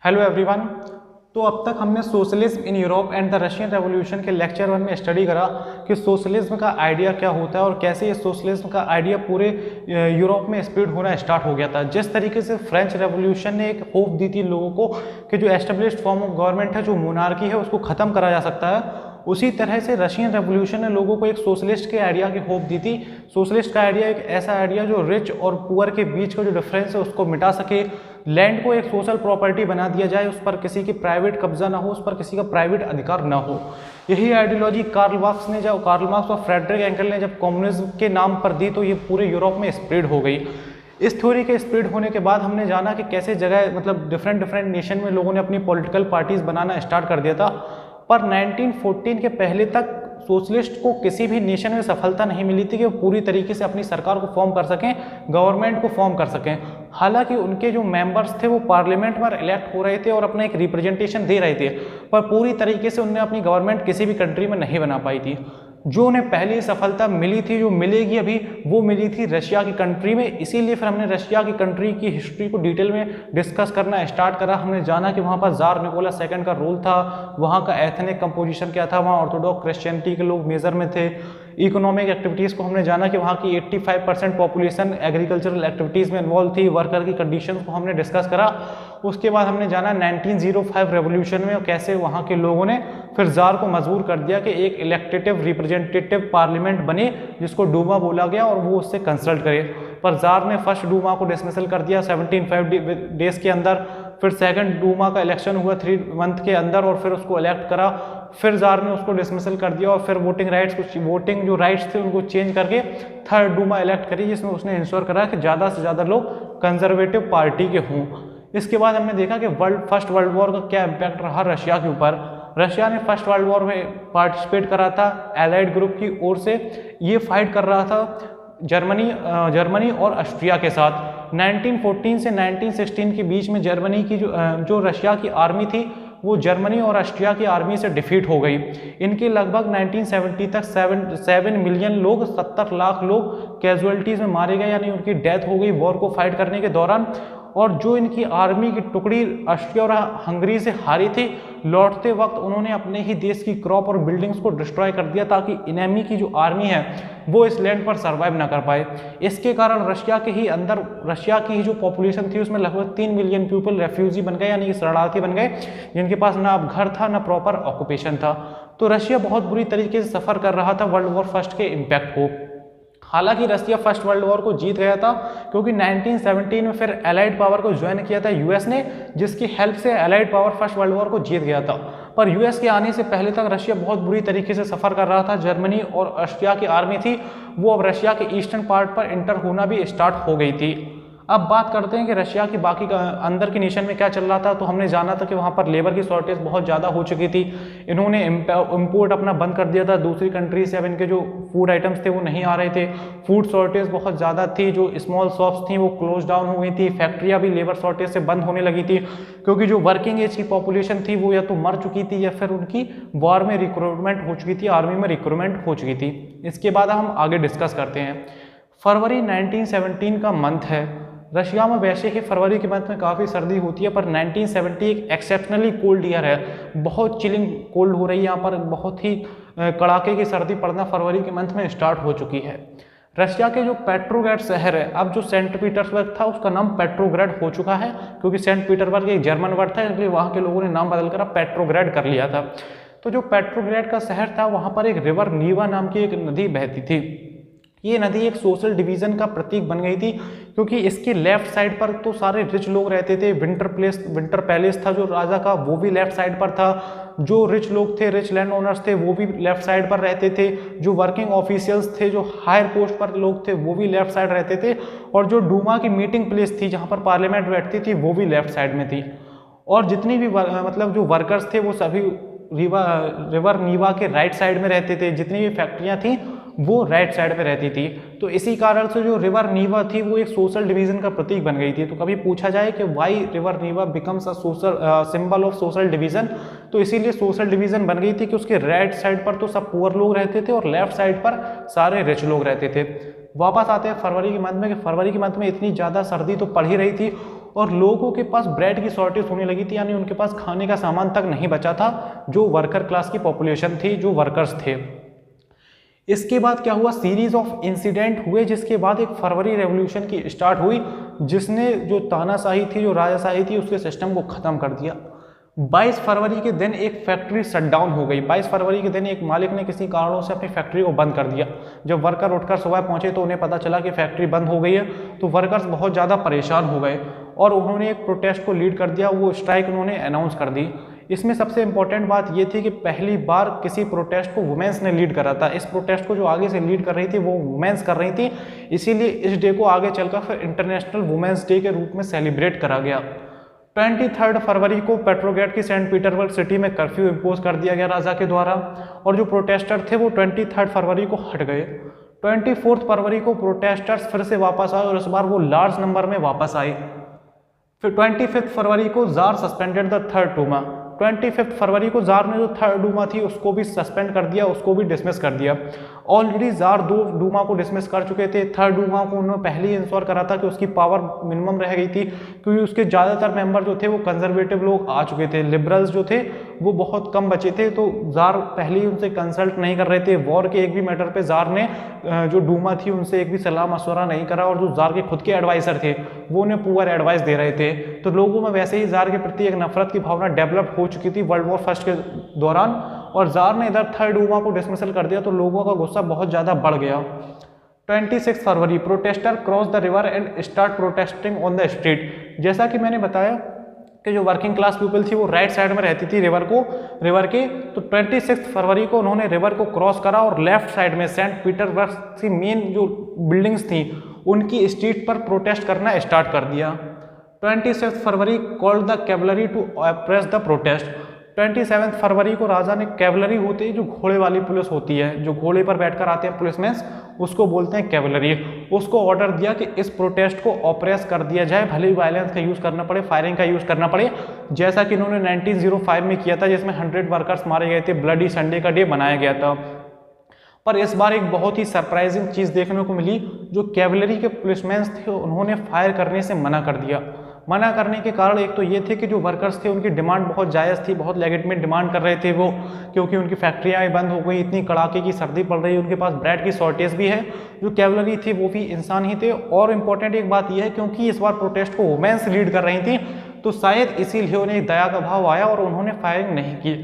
Hello everyone. तो अब तक हमने socialism in Europe and the Russian revolution के लेक्चर 1 में स्टडी करा कि सोशलिज्म का आइडिया क्या होता है और कैसे ये सोशलिज्म का आइडिया पूरे यूरोप में स्प्रेड होना स्टार्ट हो गया था। जिस तरीके से फ्रेंच रेवोल्यूशन ने एक होप दी थी लोगों को कि जो एस्टेब्लिश्ड फॉर्म ऑफ गवर्नमेंट है, जो मोनार्की है, उसको ख़त्म करा जा सकता है, उसी तरह से रशियन रेवोल्यूशन ने लोगों को एक सोशलिस्ट के आइडिया की होप दी थी। सोशलिस्ट का आइडिया एक ऐसा आइडिया जो रिच और पुअर के बीच का जो डिफरेंस है उसको मिटा सके, लैंड को एक सोशल प्रॉपर्टी बना दिया जाए, उस पर किसी की प्राइवेट कब्जा ना हो, उस पर किसी का प्राइवेट अधिकार ना हो। यही आइडियोलॉजी कार्ल मार्क्स और फ्रेडरिक एंगल ने जब कम्युनिज्म के नाम पर दी तो ये पूरे यूरोप में स्प्रेड हो गई। इस थ्योरी के स्प्रेड होने के बाद हमने जाना कि कैसे जगह मतलब डिफरेंट नेशन में लोगों ने अपनी पॉलिटिकल पार्टीज बनाना स्टार्ट कर दिया था। पर 1914 के पहले तक सोशलिस्ट को किसी भी नेशन में सफलता नहीं मिली थी कि वो पूरी तरीके से अपनी सरकार को फॉर्म कर सकें, गवर्नमेंट को फॉर्म कर सकें। हालांकि उनके जो मेंबर्स थे वो पार्लियामेंट में इलेक्ट हो रहे थे और अपना एक रिप्रेजेंटेशन दे रहे थे, पर पूरी तरीके से उन्हें अपनी गवर्नमेंट किसी भी कंट्री में नहीं बना पाई थी। जो उन्हें पहली सफलता मिली थी, जो मिलेगी अभी, वो मिली थी रशिया की कंट्री में। इसीलिए फिर हमने रशिया की कंट्री की हिस्ट्री को डिटेल में डिस्कस करना स्टार्ट करा। हमने जाना कि वहाँ पर जार निकोला II का रोल था, वहाँ का एथनिक कंपोजिशन क्या था, वहाँ ऑर्थोडॉक्स क्रिश्चियनिटी के लोग मेजर में थे। इकोनॉमिक एक्टिविटीज़ को हमने जाना कि वहाँ की 85% पॉपुलेशन एग्रीकल्चरल एक्टिविटीज़ में इन्वॉल्व थी। वर्कर की कंडीशंस को हमने डिस्कस करा। उसके बाद हमने जाना 1905 रेवोल्यूशन में कैसे वहाँ के लोगों ने फिर जार को मजबूर कर दिया कि एक इलेक्टेटिव रिप्रेजेंटेटिव पार्लियामेंट बने जिसको डूमा बोला गया और वो उससे कंसल्ट करे। पर जार ने फर्स्ट डूमा को डिसमिसल कर दिया 75 डेज के अंदर। फिर सेकंड डूमा का इलेक्शन हुआ 3 मंथ के अंदर और फिर उसको इलेक्ट करा। फिर जार ने उसको डिसमिसल कर दिया और फिर वोटिंग जो राइट्स थे उनको चेंज करके थर्ड डूमा इलेक्ट करी, जिसमें उसने इंश्योर करा कि ज़्यादा से ज़्यादा लोग कंजर्वेटिव पार्टी के हों। इसके बाद हमने देखा कि फर्स्ट वर्ल्ड वॉर का क्या इम्पैक्ट रहा रशिया के ऊपर। रशिया ने फर्स्ट वर्ल्ड वॉर में पार्टिसिपेट करा था एलाइड ग्रुप की ओर से। ये फाइट कर रहा था जर्मनी और ऑस्ट्रिया के साथ। 1914 से 1916 के बीच में जर्मनी की जो रशिया की आर्मी थी वो जर्मनी और ऑस्ट्रिया की आर्मी से डिफीट हो गई। इनके लगभग 1970 तक 7 मिलियन लोग, 70 लाख लोग कैजुअलिटीज़ में मारे गए, यानी उनकी डेथ हो गई वॉर को फाइट करने के दौरान। और जो इनकी आर्मी की टुकड़ी ऑस्ट्रिया और हंगरी से हारी थी, लौटते वक्त उन्होंने अपने ही देश की क्रॉप और बिल्डिंग्स को डिस्ट्रॉय कर दिया ताकि इनेमी की जो आर्मी है वो इस लैंड पर सर्वाइव ना कर पाए। इसके कारण रशिया की ही जो पॉपुलेशन थी उसमें लगभग 3 मिलियन पीपल रेफ्यूजी बन गए, यानी कि शरणार्थी बन गए, जिनके पास ना अब घर था ना प्रॉपर ऑक्यूपेशन था। तो रशिया बहुत बुरी तरीके से सफ़र कर रहा था वर्ल्ड वॉर फर्स्ट के इम्पैक्ट को। हालांकि रशिया फर्स्ट वर्ल्ड वॉर को जीत गया था क्योंकि 1917 में फिर एलाइड पावर को ज्वाइन किया था यूएस ने, जिसकी हेल्प से allied power first world war को जीत गया था। पर यूएस के आने से पहले तक रशिया बहुत बुरी तरीके से सफ़र कर रहा था। जर्मनी और ऑस्ट्रिया की आर्मी थी वो अब रशिया के ईस्टर्न पार्ट पर इंटर होना भी स्टार्ट हो गई थी। अब बात करते हैं कि रशिया की बाकी अंदर के नेशन में क्या चल रहा था। तो हमने जाना था कि वहाँ पर लेबर की शॉर्टेज बहुत ज़्यादा हो चुकी थी। इन्होंने इम्पोर्ट अपना बंद कर दिया था दूसरी कंट्री से। अब इनके जो फूड आइटम्स थे वो नहीं आ रहे थे। फूड शॉर्टेज बहुत ज़्यादा थी। जो स्मॉल शॉप्स थी वो क्लोज डाउन हो गई थी। फैक्ट्रियाँ भी लेबर शॉर्टेज से बंद होने लगी थी क्योंकि जो वर्किंग एज की पॉपुलेशन थी वो या तो मर चुकी थी या फिर उनकी वॉर में रिक्रूटमेंट हो चुकी थी, आर्मी में रिक्रूटमेंट हो चुकी थी। इसके बाद हम आगे डिस्कस करते हैं। फरवरी 1917 का मंथ है। रशिया में वैसे ही फरवरी के मंथ में काफ़ी सर्दी होती है, पर 1970 एक एक्सेप्शनली कोल्ड ईयर है। बहुत चिलिंग कोल्ड हो रही है यहाँ पर, बहुत ही कड़ाके की सर्दी पड़ना फरवरी के मंथ में स्टार्ट हो चुकी है। रशिया के जो पेट्रोग्रेड शहर है, अब जो सेंट पीटर्सबर्ग था उसका नाम पेट्रोग्रेड हो चुका है क्योंकि सेंट पीटर्सबर्ग एक जर्मन वर्ड था, इसलिए वहाँ के लोगों ने नाम बदल कर पेट्रोग्रेड कर लिया था। तो जो पेट्रोग्रेड का शहर था वहाँ पर एक रिवर नीवा नाम की एक नदी बहती थी। ये नदी एक सोशल डिवीज़न का प्रतीक बन गई थी क्योंकि इसके लेफ्ट साइड पर तो सारे रिच लोग रहते थे। विंटर पैलेस था जो राजा का, वो भी लेफ्ट साइड पर था। जो रिच लोग थे, रिच लैंड ओनर्स थे, वो भी लेफ्ट साइड पर रहते थे। जो वर्किंग ऑफिशियल्स थे, जो हायर पोस्ट पर लोग थे, वो भी लेफ्ट साइड रहते थे। और जो डूमा की मीटिंग प्लेस थी जहाँ पर पार्लियामेंट बैठती थी वो भी लेफ्ट साइड में थी। और जितनी भी मतलब जो वर्कर्स थे वो सभी रिवर नीवा के राइट साइड में रहते थे। जितनी भी फैक्ट्रियाँ थी वो राइट साइड पे रहती थी। तो इसी कारण से जो रिवर नीवा थी वो एक सोशल डिवीजन का प्रतीक बन गई थी। तो कभी पूछा जाए कि why river Neva becomes a social symbol of social division, तो इसीलिए सोशल डिवीजन बन गई थी कि उसके राइट साइड पर तो सब पुअर लोग रहते थे और लेफ्ट साइड पर सारे रिच लोग रहते थे। वापस आते हैं फरवरी के मंथ में कि फरवरी के मंथ में इतनी ज़्यादा सर्दी तो पड़ ही रही थी और लोगों के पास ब्रेड की शॉर्टेज होने लगी थी, यानी उनके पास खाने का सामान तक नहीं बचा था, जो वर्कर क्लास की पॉपुलेशन थी, जो वर्कर्स थे। इसके बाद क्या हुआ, सीरीज ऑफ इंसिडेंट हुए, जिसके बाद एक फरवरी रेवोल्यूशन की स्टार्ट हुई, जिसने जो तानाशाही थी, जो राजाशाही थी, उसके सिस्टम को ख़त्म कर दिया। 22 फरवरी के दिन एक फैक्ट्री शटडाउन हो गई। 22 फरवरी के दिन एक मालिक ने किसी कारणों से अपनी फैक्ट्री को बंद कर दिया। जब वर्कर उठकर सुबह पहुंचे तो उन्हें पता चला कि फैक्ट्री बंद हो गई है, तो वर्कर्स बहुत ज़्यादा परेशान हो गए और उन्होंने एक प्रोटेस्ट को लीड कर दिया, वो स्ट्राइक उन्होंने अनाउंस कर दी। इसमें सबसे इंपॉर्टेंट बात ये थी कि पहली बार किसी प्रोटेस्ट को वुमेन्स ने लीड करा था। इस प्रोटेस्ट को जो आगे से लीड कर रही थी वो वुमेन्स कर रही थी, इसीलिए इस डे को आगे चलकर फिर इंटरनेशनल वुमेन्स डे के रूप में सेलिब्रेट करा गया। 23 फरवरी को पेट्रोग्रेड की सेंट पीटर्सबर्ग सिटी में कर्फ्यू इम्पोज कर दिया गया राजा के द्वारा, और जो प्रोटेस्टर थे वो 23 फरवरी को हट गए। 24 फरवरी को प्रोटेस्टर्स फिर से वापस आए और इस बार वो लार्ज नंबर में वापस आए। फिर 25 फरवरी को jar suspended the third Duma. 25 फरवरी को जार ने जो थर्ड डूमा थी उसको भी सस्पेंड कर दिया, उसको भी डिसमिस कर दिया। ऑलरेडी जार 2 डूमा को डिसमिस कर चुके थे। थर्ड डूमा को उन्होंने पहले ही इंश्योर करा था कि उसकी पावर मिनिमम रह गई थी, क्योंकि उसके ज़्यादातर मेंबर जो थे वो कंजर्वेटिव लोग आ चुके थे, लिबरल्स जो थे वो बहुत कम बचे थे, तो जार पहले ही उनसे कंसल्ट नहीं कर रहे थे। वॉर के एक भी मैटर पे जार ने जो डूमा थी उनसे एक भी सलाह मशवरा नहीं करा, और जो जार के खुद के एडवाइजर थे वो उन्हें पुअर एडवाइस दे रहे थे। तो लोगों में वैसे ही जार के प्रति एक नफरत की भावना डेवलप हो चुकी थी वर्ल्ड वॉर फर्स्ट के दौरान, और जार ने इधर थर्ड डूमा को डिसमिसल कर दिया, तो लोगों का गुस्सा बहुत ज़्यादा बढ़ गया। 26 February protester cross the river and start protesting on the street. जैसा कि मैंने बताया कि जो वर्किंग क्लास पीपल थी वो राइट साइड में रहती थी रिवर के, तो 26 फरवरी को उन्होंने रिवर को क्रॉस करा और लेफ्ट साइड में सेंट पीटर्सबर्ग की मेन जो बिल्डिंग्स थी उनकी स्ट्रीट पर प्रोटेस्ट करना स्टार्ट कर दिया। 26 February called the cavalry to oppress the protest. 27 फरवरी को राजा ने कैवलरी होती है, जो घोड़े वाली पुलिस होती है, जो घोड़े पर बैठकर आते हैं पुलिसमैन, उसको बोलते हैं कैवलरी, उसको ऑर्डर दिया कि इस प्रोटेस्ट को ऑपरेस कर दिया जाए, भले ही वायलेंस का यूज़ करना पड़े, फायरिंग का यूज़ करना पड़े, जैसा कि इन्होंने 1905 में किया था, जिसमें 100 वर्कर्स मारे गए थे, ब्लडी संडे का डे बनाया गया था। पर इस बार एक बहुत ही सरप्राइजिंग चीज़ देखने को मिली, जो कैवलरी के पुलिसमैन थे उन्होंने फायर करने से मना कर दिया। मना करने के कारण एक तो ये थे कि जो वर्कर्स थे उनकी डिमांड बहुत जायज़ थी, बहुत लेजिटिमेट डिमांड कर रहे थे वो, क्योंकि उनकी फैक्ट्रियाँ बंद हो गई, इतनी कड़ाके की सर्दी पड़ रही है, उनके पास ब्रेड की शॉर्टेज भी है। जो कैवलरी थी वो भी इंसान ही थे, और इम्पोर्टेंट एक बात यह है क्योंकि इस बार प्रोटेस्ट को वुमेन्स लीड कर रही थी, तो शायद इसीलिए उन्हें दया का भाव आया और उन्होंने फायरिंग नहीं की।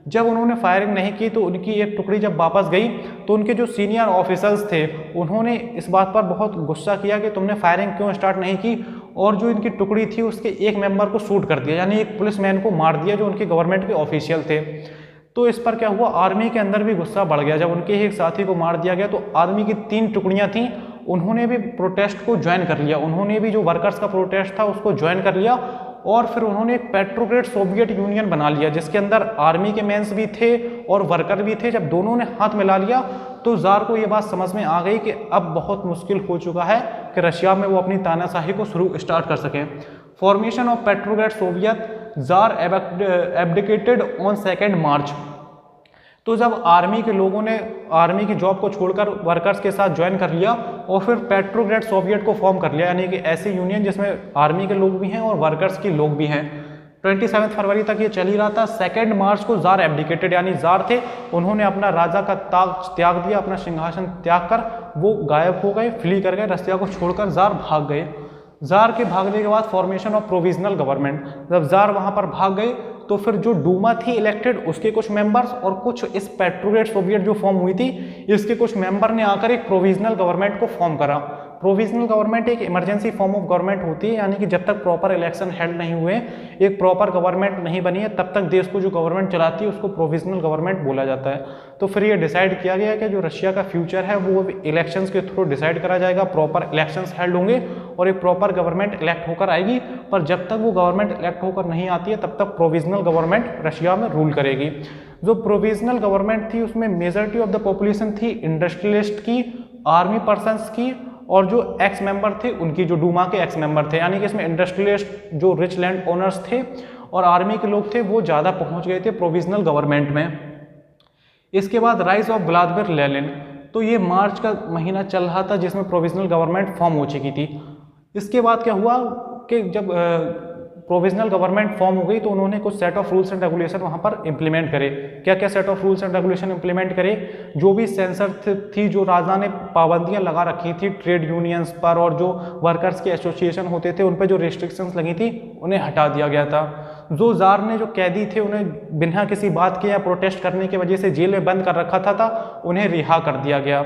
जब उन्होंने फायरिंग नहीं की तो उनकी एक टुकड़ी जब वापस गई तो उनके जो सीनियर ऑफिसर्स थे उन्होंने इस बात पर बहुत गुस्सा किया कि तुमने फायरिंग क्यों स्टार्ट नहीं की, और जो इनकी टुकड़ी थी उसके एक मेंबर को शूट कर दिया, यानी एक पुलिसमैन को मार दिया जो उनके गवर्नमेंट के ऑफिशियल थे। तो इस पर क्या हुआ, आर्मी के अंदर भी गुस्सा बढ़ गया। जब उनके एक साथी को मार दिया गया तो आर्मी की 3 टुकड़ियाँ थीं, उन्होंने भी प्रोटेस्ट को ज्वाइन कर लिया, उन्होंने भी जो वर्कर्स का प्रोटेस्ट था उसको ज्वाइन कर लिया, और फिर उन्होंने एक पेट्रोग्रेड सोवियत यूनियन बना लिया, जिसके अंदर आर्मी के मेंस भी थे और वर्कर भी थे। जब दोनों ने हाथ मिला लिया तो जार को ये बात समझ में आ गई कि अब बहुत मुश्किल हो चुका है कि रशिया में वो अपनी तानाशाही को स्टार्ट कर सकें। Formation of Petrograd Soviet, tsar abdicated on 2 March. तो जब आर्मी के लोगों ने आर्मी की जॉब को छोड़कर वर्कर्स के साथ ज्वाइन कर लिया और फिर पेट्रोग्रेड सोवियत को फॉर्म कर लिया, यानी कि ऐसी यूनियन जिसमें आर्मी के लोग भी हैं और वर्कर्स के लोग भी हैं। 27 फरवरी तक ये चल ही रहा था। 2 मार्च को जार एब्डिकेटेड, यानी जार थे, उन्होंने अपना राजा का ताज त्याग दिया, अपना सिंहासन त्याग कर वो गायब हो गए, फ्ली कर गए, रसिया को छोड़कर जार भाग गए। जार के भागने के बाद फॉर्मेशन ऑफ प्रोविजनल गवर्नमेंट, जब जार वहाँ पर भाग गए तो फिर जो डूमा थी इलेक्टेड उसके कुछ मेंबर्स और कुछ इस पेट्रोग्रेड सोवियत जो फॉर्म हुई थी इसके कुछ मेंबर ने आकर एक प्रोविजनल गवर्नमेंट को फॉर्म करा। प्रोविजनल गवर्नमेंट एक इमरजेंसी फॉर्म ऑफ गवर्नमेंट होती है, यानी कि जब तक प्रॉपर इलेक्शन हेल्ड नहीं हुए, एक प्रॉपर गवर्नमेंट नहीं बनी है, तब तक देश को जो गवर्नमेंट चलाती है उसको प्रोविजनल गवर्नमेंट बोला जाता है। तो फिर ये डिसाइड किया गया कि जो रशिया का फ्यूचर है वो इलेक्शंस के थ्रू डिसाइड करा जाएगा, प्रॉपर इलेक्शंस हेल्ड होंगे और एक प्रॉपर गवर्नमेंट इलेक्ट होकर आएगी। पर जब तक वो गवर्नमेंट इलेक्ट होकर नहीं आती है तब तक प्रोविजनल गवर्नमेंट रशिया में रूल करेगी। जो प्रोविजनल गवर्नमेंट थी उसमें मेजॉरिटी ऑफ द पॉपुलेशन थी इंडस्ट्रियलिस्ट की, आर्मी पर्सन्स की, और जो एक्स मेंबर थे उनकी, जो डूमा के एक्स मेंबर थे, यानी कि इसमें इंडस्ट्रियलिस्ट जो रिच लैंड ओनर्स थे और आर्मी के लोग थे वो ज़्यादा पहुंच गए थे प्रोविजनल गवर्नमेंट में। इसके बाद राइज ऑफ व्लादिमीर लेनिन, तो ये मार्च का महीना चल रहा था जिसमें प्रोविजनल गवर्नमेंट फॉर्म हो चुकी थी। इसके बाद क्या हुआ कि जब प्रोविजनल गवर्नमेंट फॉर्म हो गई तो उन्होंने कुछ set of rules and regulation वहाँ पर इंप्लीमेंट करे। क्या क्या set of rules and regulation implement करे? जो भी सेंसर थी, जो राजा ने पाबंदियां लगा रखी थी ट्रेड यूनियंस पर और जो वर्कर्स के एसोसिएशन होते थे उन पर जो रिस्ट्रिक्शंस लगी थी उन्हें हटा दिया गया था। जो जार ने जो कैदी थे उन्हें बिना किसी बात के या प्रोटेस्ट करने की वजह से जेल में बंद कर रखा था उन्हें रिहा कर दिया गया।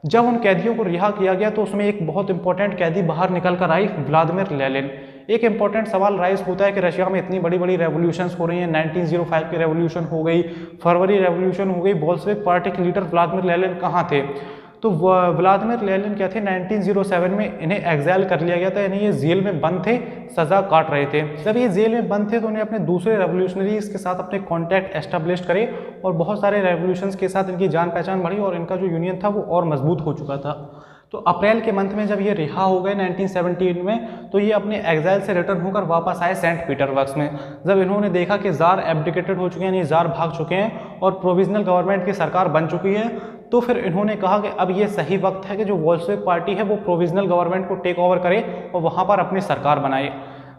जब उन कैदियों को रिहा किया गया तो उसमें एक बहुत इंपॉर्टेंट कैदी बाहर निकल कर आई, व्लादिमीर लेनिन। एक इंपॉर्टेंट सवाल राइज होता है कि रशिया में इतनी बड़ी बड़ी रेवोल्यूशंस हो रही हैं, 1905 की रेवोल्यूशन हो गई, फरवरी रेवोल्यूशन हो गई, बोल्शेविक पार्टी के लीडर व्लादिमीर लेनिन कहाँ थे? तो व्लादिमीर लेनिन क्या थे, 1907 में इन्हें एग्जाइल कर लिया गया था, यानी ये जेल में बंद थे, सजा काट रहे थे। जब ये जेल में बंद थे तो उन्हें अपने दूसरे रेवोल्यूशनरीज के साथ अपने कॉन्टैक्ट एस्टेब्लिश करे और बहुत सारे रेवोल्यूशंस के साथ इनकी जान पहचान बढ़ी और इनका जो यूनियन था वो और मजबूत हो चुका था। तो अप्रैल के मंथ में जब ये रिहा हो गए 1917 में, तो ये अपने एग्जाइल से रिटर्न होकर वापस आए सेंट पीटरबर्ग में। जब इन्होंने देखा कि जार एब्डिकेटेड हो चुके हैं, यानी जार भाग चुके हैं और प्रोविजनल गवर्नमेंट की सरकार बन चुकी है, तो फिर इन्होंने कहा कि अब ये सही वक्त है कि जो बोल्शेविक पार्टी है वो प्रोविजनल गवर्नमेंट को टेक ओवर करे और वहाँ पर अपनी सरकार बनाए।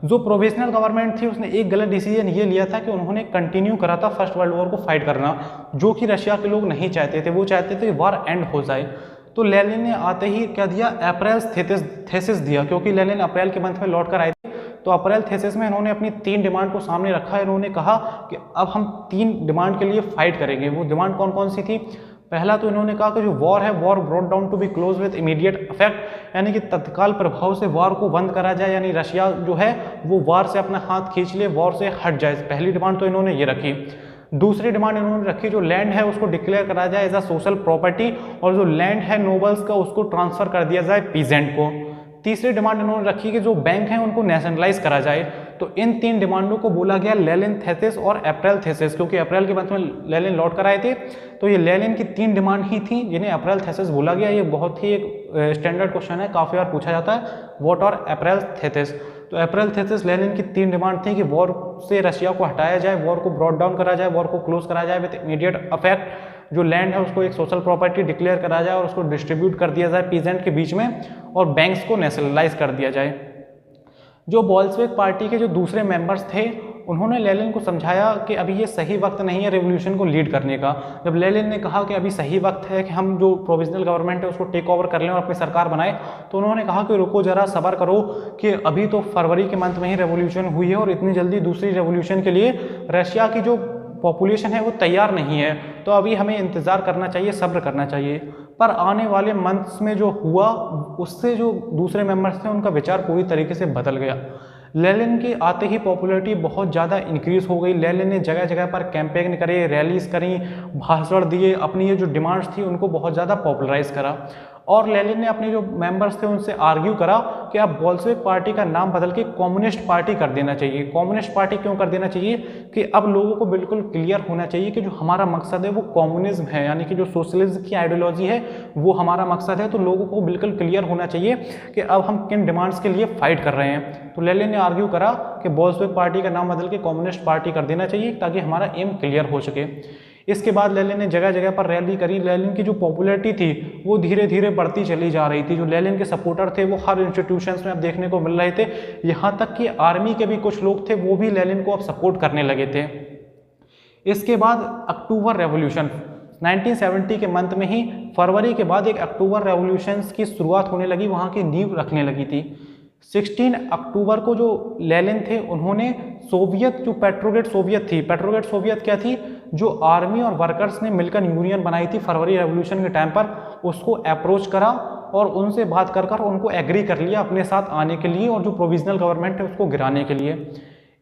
जो प्रोविजनल गवर्नमेंट थी उसने एक गलत डिसीजन ये लिया था कि उन्होंने कंटिन्यू करा था फर्स्ट वर्ल्ड वॉर को फाइट करना, जो कि रशिया के लोग नहीं चाहते थे। वो चाहते थे वार एंड हो जाए। तो लेनिन ने आते ही क्या दिया, अप्रैल थेसिस दिया, क्योंकि लेनिन अप्रैल के मंथ में लौट कर आए थे। तो अप्रैल थेसिस में इन्होंने अपनी 3 डिमांड को सामने रखा। इन्होंने कहा कि अब हम 3 डिमांड के लिए फाइट करेंगे। वो डिमांड कौन कौन सी थी? पहला तो इन्होंने कहा कि जो वॉर है, war brought down to be close with immediate effect, यानी कि तत्काल प्रभाव से वॉर को बंद करा जाए, यानी रशिया जो है वो वॉर से अपना हाथ खींच ले, वॉर से हट जाए। पहली डिमांड तो इन्होंने ये रखी। दूसरी डिमांड इन्होंने रखी जो लैंड है उसको डिक्लेयर करा जाए एज अ सोशल प्रॉपर्टी और जो लैंड है नोबल्स का उसको ट्रांसफर कर दिया जाए पीजेंट को। तीसरी डिमांड इन्होंने रखी कि जो बैंक हैं उनको नेशनलाइज करा जाए। तो इन 3 डिमांडों को बोला गया लेनिन थेसिस और अप्रैल थेसिस, क्योंकि अप्रैल के मंथ में लेनिन लौट कर आए थे। तो ये लेनिन की 3 डिमांड ही थी जिन्हें अप्रैल थेसिस बोला गया। ये बहुत ही एक स्टैंडर्ड क्वेश्चन है, काफ़ी बार पूछा जाता है, व्हाट आर अप्रैल थेसिस। तो अप्रैल थेसिस लेनिन की 3 डिमांड थी कि वॉर से रशिया को हटाया जाए, वॉर को ब्रॉट डाउन करा जाए, वॉर को क्लोज करा जाए विद इमीडिएट इफेक्ट, जो लैंड है उसको एक सोशल प्रॉपर्टी डिक्लेयर करा जाए और उसको डिस्ट्रीब्यूट कर दिया जाए पीजेंट के बीच में, और बैंक्स को नेशनलाइज कर दिया जाए। जो बोल्शेविक पार्टी के जो दूसरे मेंबर्स थे उन्होंने लेनिन को समझाया कि अभी ये सही वक्त नहीं है रेवोल्यूशन को लीड करने का। जब लेनिन ने कहा कि अभी सही वक्त है कि हम जो प्रोविजनल गवर्नमेंट है उसको टेक ओवर कर लें और अपनी सरकार बनाए, तो उन्होंने कहा कि रुको जरा, सब्र करो कि अभी तो फरवरी के मंथ में ही रेवोल्यूशन हुई है और इतनी जल्दी दूसरी रेवोल्यूशन के लिए रशिया की जो पॉपुलेशन है वो तैयार नहीं है, तो अभी हमें इंतज़ार करना चाहिए, सब्र करना चाहिए। पर आने वाले मंथ्स में जो हुआ उससे जो दूसरे मेंबर्स थे उनका विचार पूरी तरीके से बदल गया। लेनिन के आते ही पॉपुलैरिटी बहुत ज़्यादा इंक्रीज़ हो गई। लेनिन ने जगह जगह पर कैंपेन करे, रैलीज करी, भाषण दिए, अपनी ये जो डिमांड्स थी उनको बहुत ज़्यादा पॉपुलराइज करा। और लेनिन ने अपने जो मेंबर्स थे उनसे आर्ग्यू करा कि अब बोल्शेविक पार्टी का नाम बदल के कम्युनिस्ट पार्टी कर देना चाहिए। कम्युनिस्ट पार्टी क्यों कर देना चाहिए? कि अब लोगों को बिल्कुल क्लियर होना चाहिए कि जो हमारा मकसद है वो कम्युनिज्म है, यानी कि जो सोशलिज्म की आइडियोलॉजी है वो हमारा मकसद है। तो लोगों को बिल्कुल क्लियर होना चाहिए कि अब हम किन डिमांड्स के लिए फाइट कर रहे हैं। तो लेनिन ने आर्ग्यू करा कि बोल्शेविक पार्टी का नाम बदल के कम्युनिस्ट पार्टी कर देना चाहिए ताकि हमारा एम क्लियर हो सके। इसके बाद लेनिन ने जगह जगह पर रैली करी। लेनिन की जो पॉपुलैरिटी थी वो धीरे धीरे बढ़ती चली जा रही थी। जो लेनिन के सपोर्टर थे वो हर इंस्टीट्यूशंस में अब देखने को मिल रहे थे, यहाँ तक कि आर्मी के भी कुछ लोग थे वो भी लेनिन को अब सपोर्ट करने लगे थे। इसके बाद अक्टूबर रेवोल्यूशन 1970 के मंथ में ही, फरवरी के बाद एक अक्टूबर रेवोल्यूशन की शुरुआत होने लगी, वहाँ की नींव रखने लगी थी। 16 अक्टूबर को जो लेनिन थे उन्होंने सोवियत, जो पेट्रोग्रेड सोवियत थी, पेट्रोग्रेड सोवियत क्या थी, जो आर्मी और वर्कर्स ने मिलकर यूनियन बनाई थी फरवरी रेवोल्यूशन के टाइम पर, उसको अप्रोच करा और उनसे बात कर उनको एग्री कर लिया अपने साथ आने के लिए और जो प्रोविजनल गवर्नमेंट है उसको गिराने के लिए।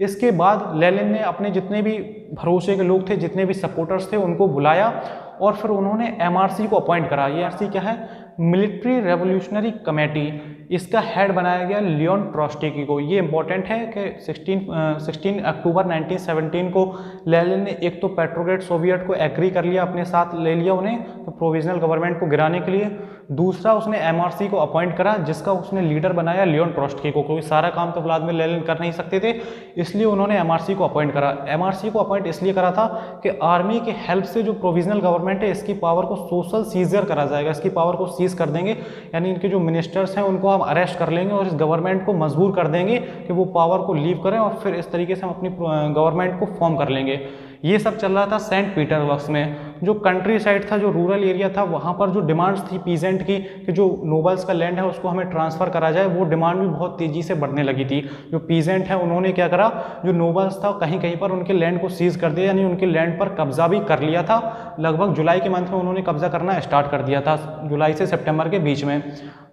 इसके बाद लेनिन ने अपने जितने भी भरोसे के लोग थे, जितने भी सपोर्टर्स थे, उनको बुलाया और फिर उन्होंने एमआरसी को अपॉइंट करा। ये आरसी क्या है? Military revolutionary committee. इसका हेड बनाया गया लियोन ट्रोट्स्की को। ये इंपॉर्टेंट है कि 16 अक्टूबर 1917 को लेनिन ने एक तो पेट्रोग्रेड सोवियत को एग्री कर लिया, अपने साथ ले लिया उन्हें तो प्रोविजनल गवर्नमेंट को गिराने के लिए। दूसरा उसने एमआरसी को अपॉइंट करा, जिसका उसने लीडर बनाया लियोन ट्रोट्स्की को, क्योंकि सारा काम तो व्लादिमीर लेनिन कर नहीं सकते थे, इसलिए उन्होंने एमआरसी को अपॉइंट करा। एमआरसी को अपॉइंट इसलिए करा था कि आर्मी के हेल्प से जो प्रोविजनल गवर्नमेंट है इसकी पावर को सोशल सीजर करा जाएगा, इसकी पावर को सीज कर देंगे, यानी इनके जो मिनिस्टर्स हैं उनको हम अरेस्ट कर लेंगे और इस गवर्नमेंट को मजबूर कर देंगे कि वो पावर को लीव करें और फिर इस तरीके से हम अपनी गवर्नमेंट को फॉर्म कर लेंगे। ये सब चल रहा था सेंट पीटर्सबर्ग में। जो कंट्री साइड था, जो रूरल एरिया था, वहाँ पर जो डिमांड्स थी पीजेंट की कि जो नोबल्स का लैंड है उसको हमें ट्रांसफ़र करा जाए, वो डिमांड भी बहुत तेज़ी से बढ़ने लगी थी। जो पीजेंट है उन्होंने क्या करा, जो नोबल्स था कहीं कहीं पर उनके लैंड को सीज कर दिया, यानी उनके लैंड पर कब्जा भी कर लिया था। लगभग जुलाई के मंथ में उन्होंने कब्जा करना स्टार्ट कर दिया था, जुलाई से सितंबर के बीच में।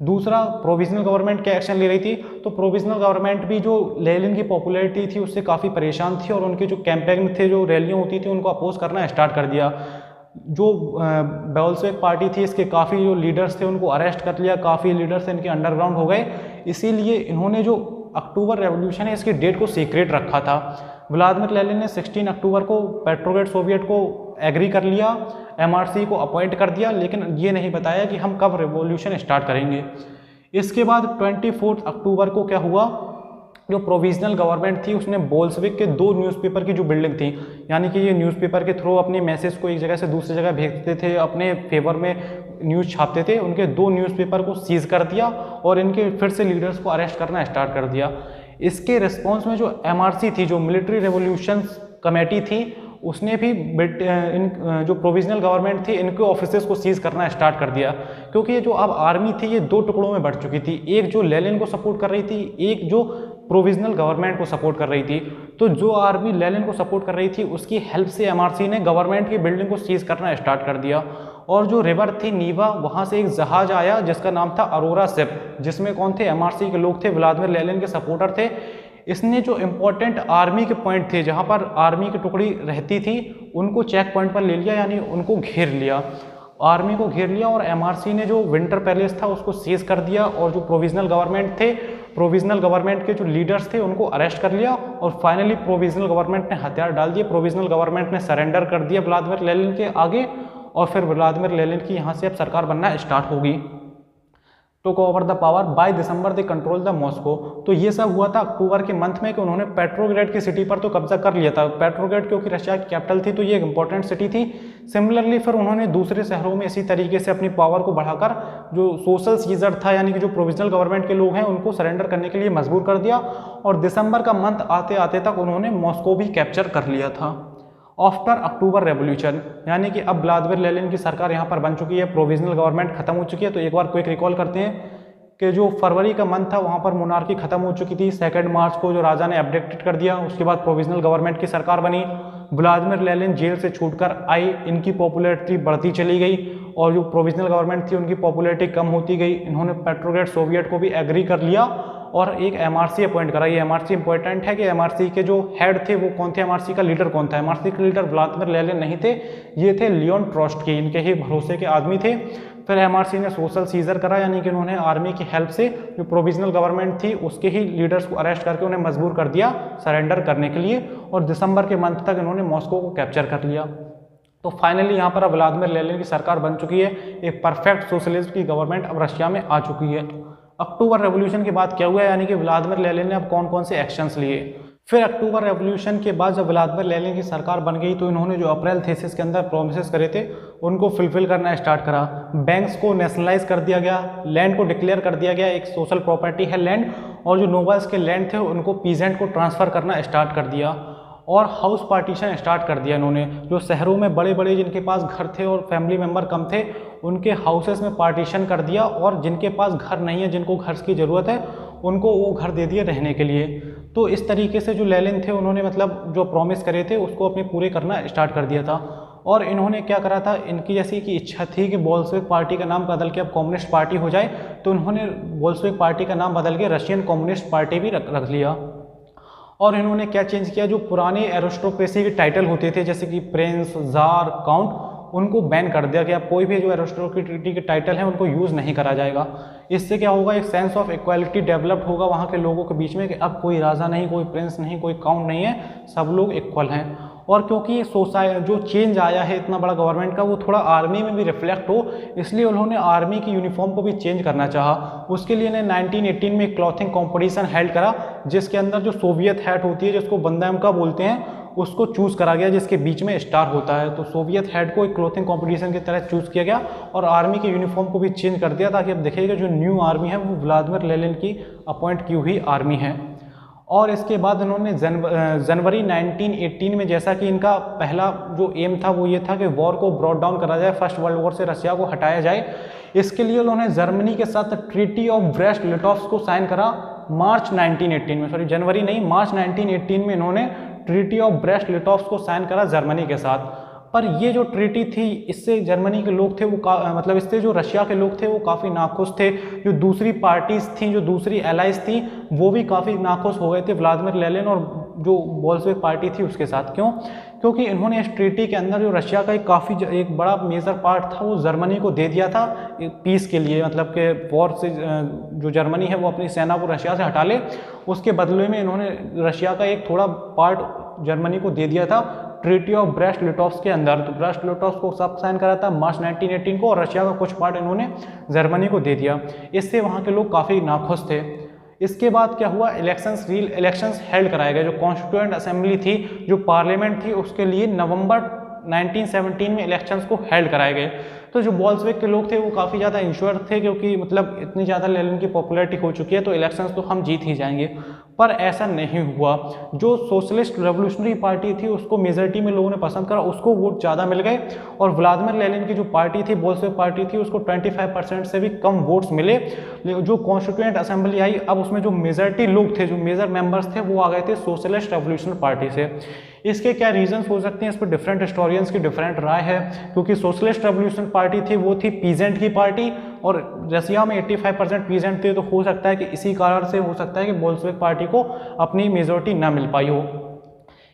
दूसरा, प्रोविजनल गवर्नमेंट क्या एक्शन ले रही थी, तो प्रोविजनल गवर्नमेंट भी जो लेनिन की पॉपुलैरिटी थी उससे काफ़ी परेशान थी और उनके जो कैंपेन थे, जो रैलियाँ होती थी, उनको अपोज करना स्टार्ट कर दिया। जो बोल्शेविक पार्टी थी इसके काफ़ी जो लीडर्स थे उनको अरेस्ट कर लिया, काफ़ी लीडर्स इनके अंडरग्राउंड हो गए। इसीलिए इन्होंने जो अक्टूबर रेवोल्यूशन है इसकी डेट को सीक्रेट रखा था। व्लादिमीर लेनिन ने 16 अक्टूबर को पेट्रोग्रेड सोवियत को एग्री कर लिया, एमआरसी को अपॉइंट कर दिया, लेकिन ये नहीं बताया कि हम कब रेवोल्यूशन स्टार्ट करेंगे। इसके बाद 24 अक्टूबर को क्या हुआ, जो प्रोविजनल गवर्नमेंट थी उसने बोल्शेविक के 2 न्यूज़पेपर की जो बिल्डिंग थी, यानी कि ये न्यूज़पेपर के थ्रू अपने मैसेज को एक जगह से दूसरी जगह भेजते थे, अपने फेवर में न्यूज़ छापते थे, उनके 2 न्यूज़पेपर को सीज कर दिया और इनके फिर से लीडर्स को अरेस्ट करना स्टार्ट कर दिया। इसके रिस्पॉन्स में जो एमआरसी थी, जो मिलिट्री रेवोल्यूशन कमेटी थी, उसने भी इन जो प्रोविजनल गवर्नमेंट थी इनके ऑफिसेस को सीज करना स्टार्ट कर दिया, क्योंकि ये जो अब आर्मी थी ये 2 टुकड़ों में बढ़ चुकी थी, एक जो लेनिन को सपोर्ट कर रही थी, एक जो प्रोविजनल गवर्नमेंट को सपोर्ट कर रही थी। तो जो आर्मी लेनिन को सपोर्ट कर रही थी उसकी हेल्प से एमआरसी ने गवर्नमेंट की बिल्डिंग को सीज करना स्टार्ट कर दिया। और जो रिवर थी नीवा, वहाँ से एक जहाज आया जिसका नाम था अरोरा शिप, जिसमें कौन थे, एमआरसी के लोग थे, व्लादिमीर लेनिन के सपोर्टर थे। इसने जो इम्पोर्टेंट आर्मी के पॉइंट थे जहाँ पर आर्मी की टुकड़ी रहती थी उनको चेक पॉइंट पर ले लिया, यानी उनको घेर लिया, आर्मी को घेर लिया। और एमआरसी ने जो विंटर पैलेस था उसको सीज कर दिया और जो प्रोविजनल गवर्नमेंट थे, प्रोविजनल गवर्नमेंट के जो लीडर्स थे उनको अरेस्ट कर लिया और फाइनली प्रोविजनल गवर्नमेंट ने हथियार डाल दिए। प्रोविजनल गवर्नमेंट ने सरेंडर कर दिया व्लादिमीर लेनिन के आगे और फिर व्लादिमीर लेनिन की यहाँ से अब सरकार बनना स्टार्ट होगी। Took over the power by December they control the Moscow. तो ये सब हुआ था अक्टूबर के मंथ में कि उन्होंने पेट्रोग्रेड की सिटी पर तो कब्जा कर लिया था। पेट्रोग्रेड क्योंकि रशिया की कैपिटल थी तो ये एक इंपॉर्टेंट सिटी थी। सिमिलरली फिर उन्होंने दूसरे शहरों में इसी तरीके से अपनी पावर को बढ़ाकर जो सोशल सीजर था, यानी कि जो प्रोविजनल गवर्नमेंट के लोग हैं उनको सरेंडर करने के लिए मजबूर कर दिया और दिसंबर का मंथ आते आते तक उन्होंने मॉस्को भी कैप्चर कर लिया था। आफ्टर अक्टूबर रेवोल्यूशन, यानी कि अब व्लादिमीर लेनिन की सरकार यहाँ पर बन चुकी है, प्रोविजनल गवर्नमेंट खत्म हो चुकी है। तो एक बार क्विक रिकॉल करते हैं कि जो फरवरी का मंथ था वहाँ पर मोनार्की खत्म हो चुकी थी। 2 मार्च को जो राजा ने एब्डिकेट कर दिया, उसके बाद प्रोविजनल गवर्नमेंट की सरकार बनी। व्लादिमीर लेनिन जेल से छूटकर आई, इनकी पॉपुलैरिटी बढ़ती चली गई और जो प्रोविजनल गवर्नमेंट थी उनकी पॉपुलैरिटी कम होती गई। इन्होंने पेट्रोग्रेड सोवियत को भी एग्री कर लिया और एक एमआरसी अपॉइंट करा। ये एमआरसी इंपॉर्टेंट है कि एमआरसी के जो हेड थे वो कौन थे, एमआरसी का लीडर कौन था। एमआरसी के लीडर व्लादिमीर लेनिन नहीं थे, ये थे लियोन ट्रोट्स्की, इनके ही भरोसे के आदमी थे। फिर एमआरसी ने सोशल सीजर करा, यानी कि उन्होंने आर्मी की हेल्प से जो प्रोविजनल गवर्नमेंट थी उसके ही लीडर्स को अरेस्ट करके उन्हें मजबूर कर दिया सरेंडर करने के लिए और दिसंबर के मंथ तक इन्होंने मॉस्को को कैप्चर कर लिया। तो फाइनली यहाँ पर अब व्लादिमीर लेनिन की सरकार बन चुकी है, एक परफेक्ट सोशलिस्ट की गवर्नमेंट अब रशिया में आ चुकी है। अक्टूबर रेवोल्यूशन के बाद क्या हुआ, यानी कि व्लादिमीर लेनिन ने अब कौन कौन से एक्शंस लिए। फिर अक्टूबर रेवोल्यूशन के बाद जब व्लादिमीर लेनिन की सरकार बन गई तो इन्होंने जो अप्रैल थीसिस के अंदर प्रोमिसेस करे थे उनको फुलफिल करना स्टार्ट करा। बैंक्स को नेशनलाइज कर दिया गया, लैंड को डिक्लेयर कर दिया गया, एक सोशल प्रॉपर्टी है लैंड, और जो नोबल्स के लैंड थे उनको पीजेंट को ट्रांसफ़र करना स्टार्ट कर दिया और हाउस पार्टीशन स्टार्ट कर दिया इन्होंने। जो शहरों में बड़े बड़े जिनके पास घर थे और फैमिली मेम्बर कम थे उनके हाउसेस में पार्टीशन कर दिया और जिनके पास घर नहीं है, जिनको घर की ज़रूरत है, उनको वो घर दे दिए रहने के लिए। तो इस तरीके से जो लेनिन थे उन्होंने मतलब जो प्रॉमिस करे थे उसको अपने पूरे करना स्टार्ट कर दिया था। और इन्होंने क्या करा था, इनकी जैसी की इच्छा थी कि बोल्शेविक पार्टी का नाम बदल के अब कम्युनिस्ट पार्टी हो जाए, तो उन्होंने बोल्शेविक पार्टी का नाम बदल के रशियन कम्युनिस्ट पार्टी भी रख लिया। और इन्होंने क्या चेंज किया, जो पुराने एरिस्टोक्रेसी के टाइटल होते थे जैसे कि प्रिंस, जार, काउंट, उनको बैन कर दिया कि अब कोई भी जो एरिस्टोक्रेसी के टाइटल हैं उनको यूज़ नहीं करा जाएगा। इससे क्या होगा, एक सेंस ऑफ इक्वालिटी डेवलप्ड होगा वहाँ के लोगों के बीच में कि अब कोई राजा नहीं, कोई प्रिंस नहीं, कोई काउंट नहीं है, सब लोग इक्वल हैं। और क्योंकि जो चेंज आया है इतना बड़ा गवर्नमेंट का वो थोड़ा आर्मी में भी रिफ्लेक्ट हो, इसलिए उन्होंने आर्मी की यूनिफॉर्म को भी चेंज करना चाहा। उसके लिए ने 1918 में एक क्लॉथिंग कॉम्पिटिशन हेल्ड करा, जिसके अंदर जो सोवियत हैट होती है जिसको बंदाम का बोलते हैं उसको चूज़ करा गया, जिसके बीच में स्टार होता है। तो सोवियत हेड को एक क्लोथिंग कंपटीशन की तरह चूज़ किया गया और आर्मी की यूनिफॉर्म को भी चेंज कर दिया, ताकि अब देखिएगा जो न्यू आर्मी है वो व्लादिमीर लेनिन की अपॉइंट की हुई आर्मी है। और इसके बाद इन्होंने जनवरी 1918 में, जैसा कि इनका पहला जो एम था वो ये था कि वॉर को ब्रॉट डाउन करा जाए, फर्स्ट वर्ल्ड वॉर से रशिया को हटाया जाए। इसके लिए उन्होंने जर्मनी के साथ ट्रीटी ऑफ ब्रेस्ट लिटोव्स्क को साइन करा मार्च 1918 में, सॉरी जनवरी नहीं, मार्च 1918 में इन्होंने ट्रीटी ऑफ ब्रेस्ट लिटोव्स्क को साइन करा जर्मनी के साथ। पर ये जो ट्रीटी थी इससे जर्मनी के लोग थे वो मतलब इससे जो रशिया के लोग थे वो काफ़ी नाखुश थे। जो दूसरी पार्टीज थी, जो दूसरी एलाइज थी, वो भी काफ़ी नाखुश हो गए थे व्लादिमीर लेनिन और जो बोल्शेविक पार्टी थी उसके साथ। क्यों? क्योंकि इन्होंने इस ट्रीटी के अंदर जो रशिया का एक बड़ा मेजर पार्ट था वो जर्मनी को दे दिया था पीस के लिए, मतलब कि वॉर से जो जर्मनी है वो अपनी सेना को रशिया से हटा ले, उसके बदले में इन्होंने रशिया का एक थोड़ा पार्ट जर्मनी को दे दिया था ट्रीटी ऑफ ब्रेस्ट लिटोव्स्क के अंदर। तो ब्रेस्ट लिटोव्स्क को सब साइन करा था मार्च 1918 को, और रशिया का कुछ पार्ट इन्होंने जर्मनी को दे दिया। इससे वहाँ के लोग काफ़ी नाखुश थे। इसके बाद क्या हुआ, इलेक्शंस हेल्ड कराए गए। जो कॉन्स्टिट्यूएंट असेंबली थी, जो पार्लियामेंट थी, उसके लिए नवंबर 1917 में इलेक्शंस को हेल्ड कराए गए। तो जो बोल्शेविक के लोग थे वो काफ़ी ज़्यादा इंश्योर थे, क्योंकि मतलब इतनी ज़्यादा लेनिन की पॉपुलैरिटी हो चुकी है तो इलेक्शंस तो हम जीत ही जाएंगे। पर ऐसा नहीं हुआ। जो सोशलिस्ट रेवोल्यूशनरी पार्टी थी उसको मेजॉरिटी में लोगों ने पसंद करा, उसको वोट ज़्यादा मिल गए, और व्लादिमीर लेनिन की जो पार्टी थी, बोल्शेविक पार्टी थी, उसको 25% से भी कम वोट्स मिले। जो कॉन्स्टिट्यूएंट असेंबली आई, अब उसमें जो मेजॉरिटी लोग थे, जो मेजर मेंबर्स थे, वो आ गए थे सोशलिस्ट रेवोल्यूशनरी पार्टी से। इसके क्या रीजंस हो सकते हैं, इस पर डिफरेंट हिस्टोरियंस की डिफरेंट राय है। क्योंकि सोशलिस्ट रेवोल्यूशन पार्टी थी वो थी पीजेंट की पार्टी, और रशिया में 85% पीजेंट थे, तो हो सकता है कि इसी कारण से हो सकता है कि बोल्शेविक पार्टी को अपनी मेजॉरिटी ना मिल पाई हो।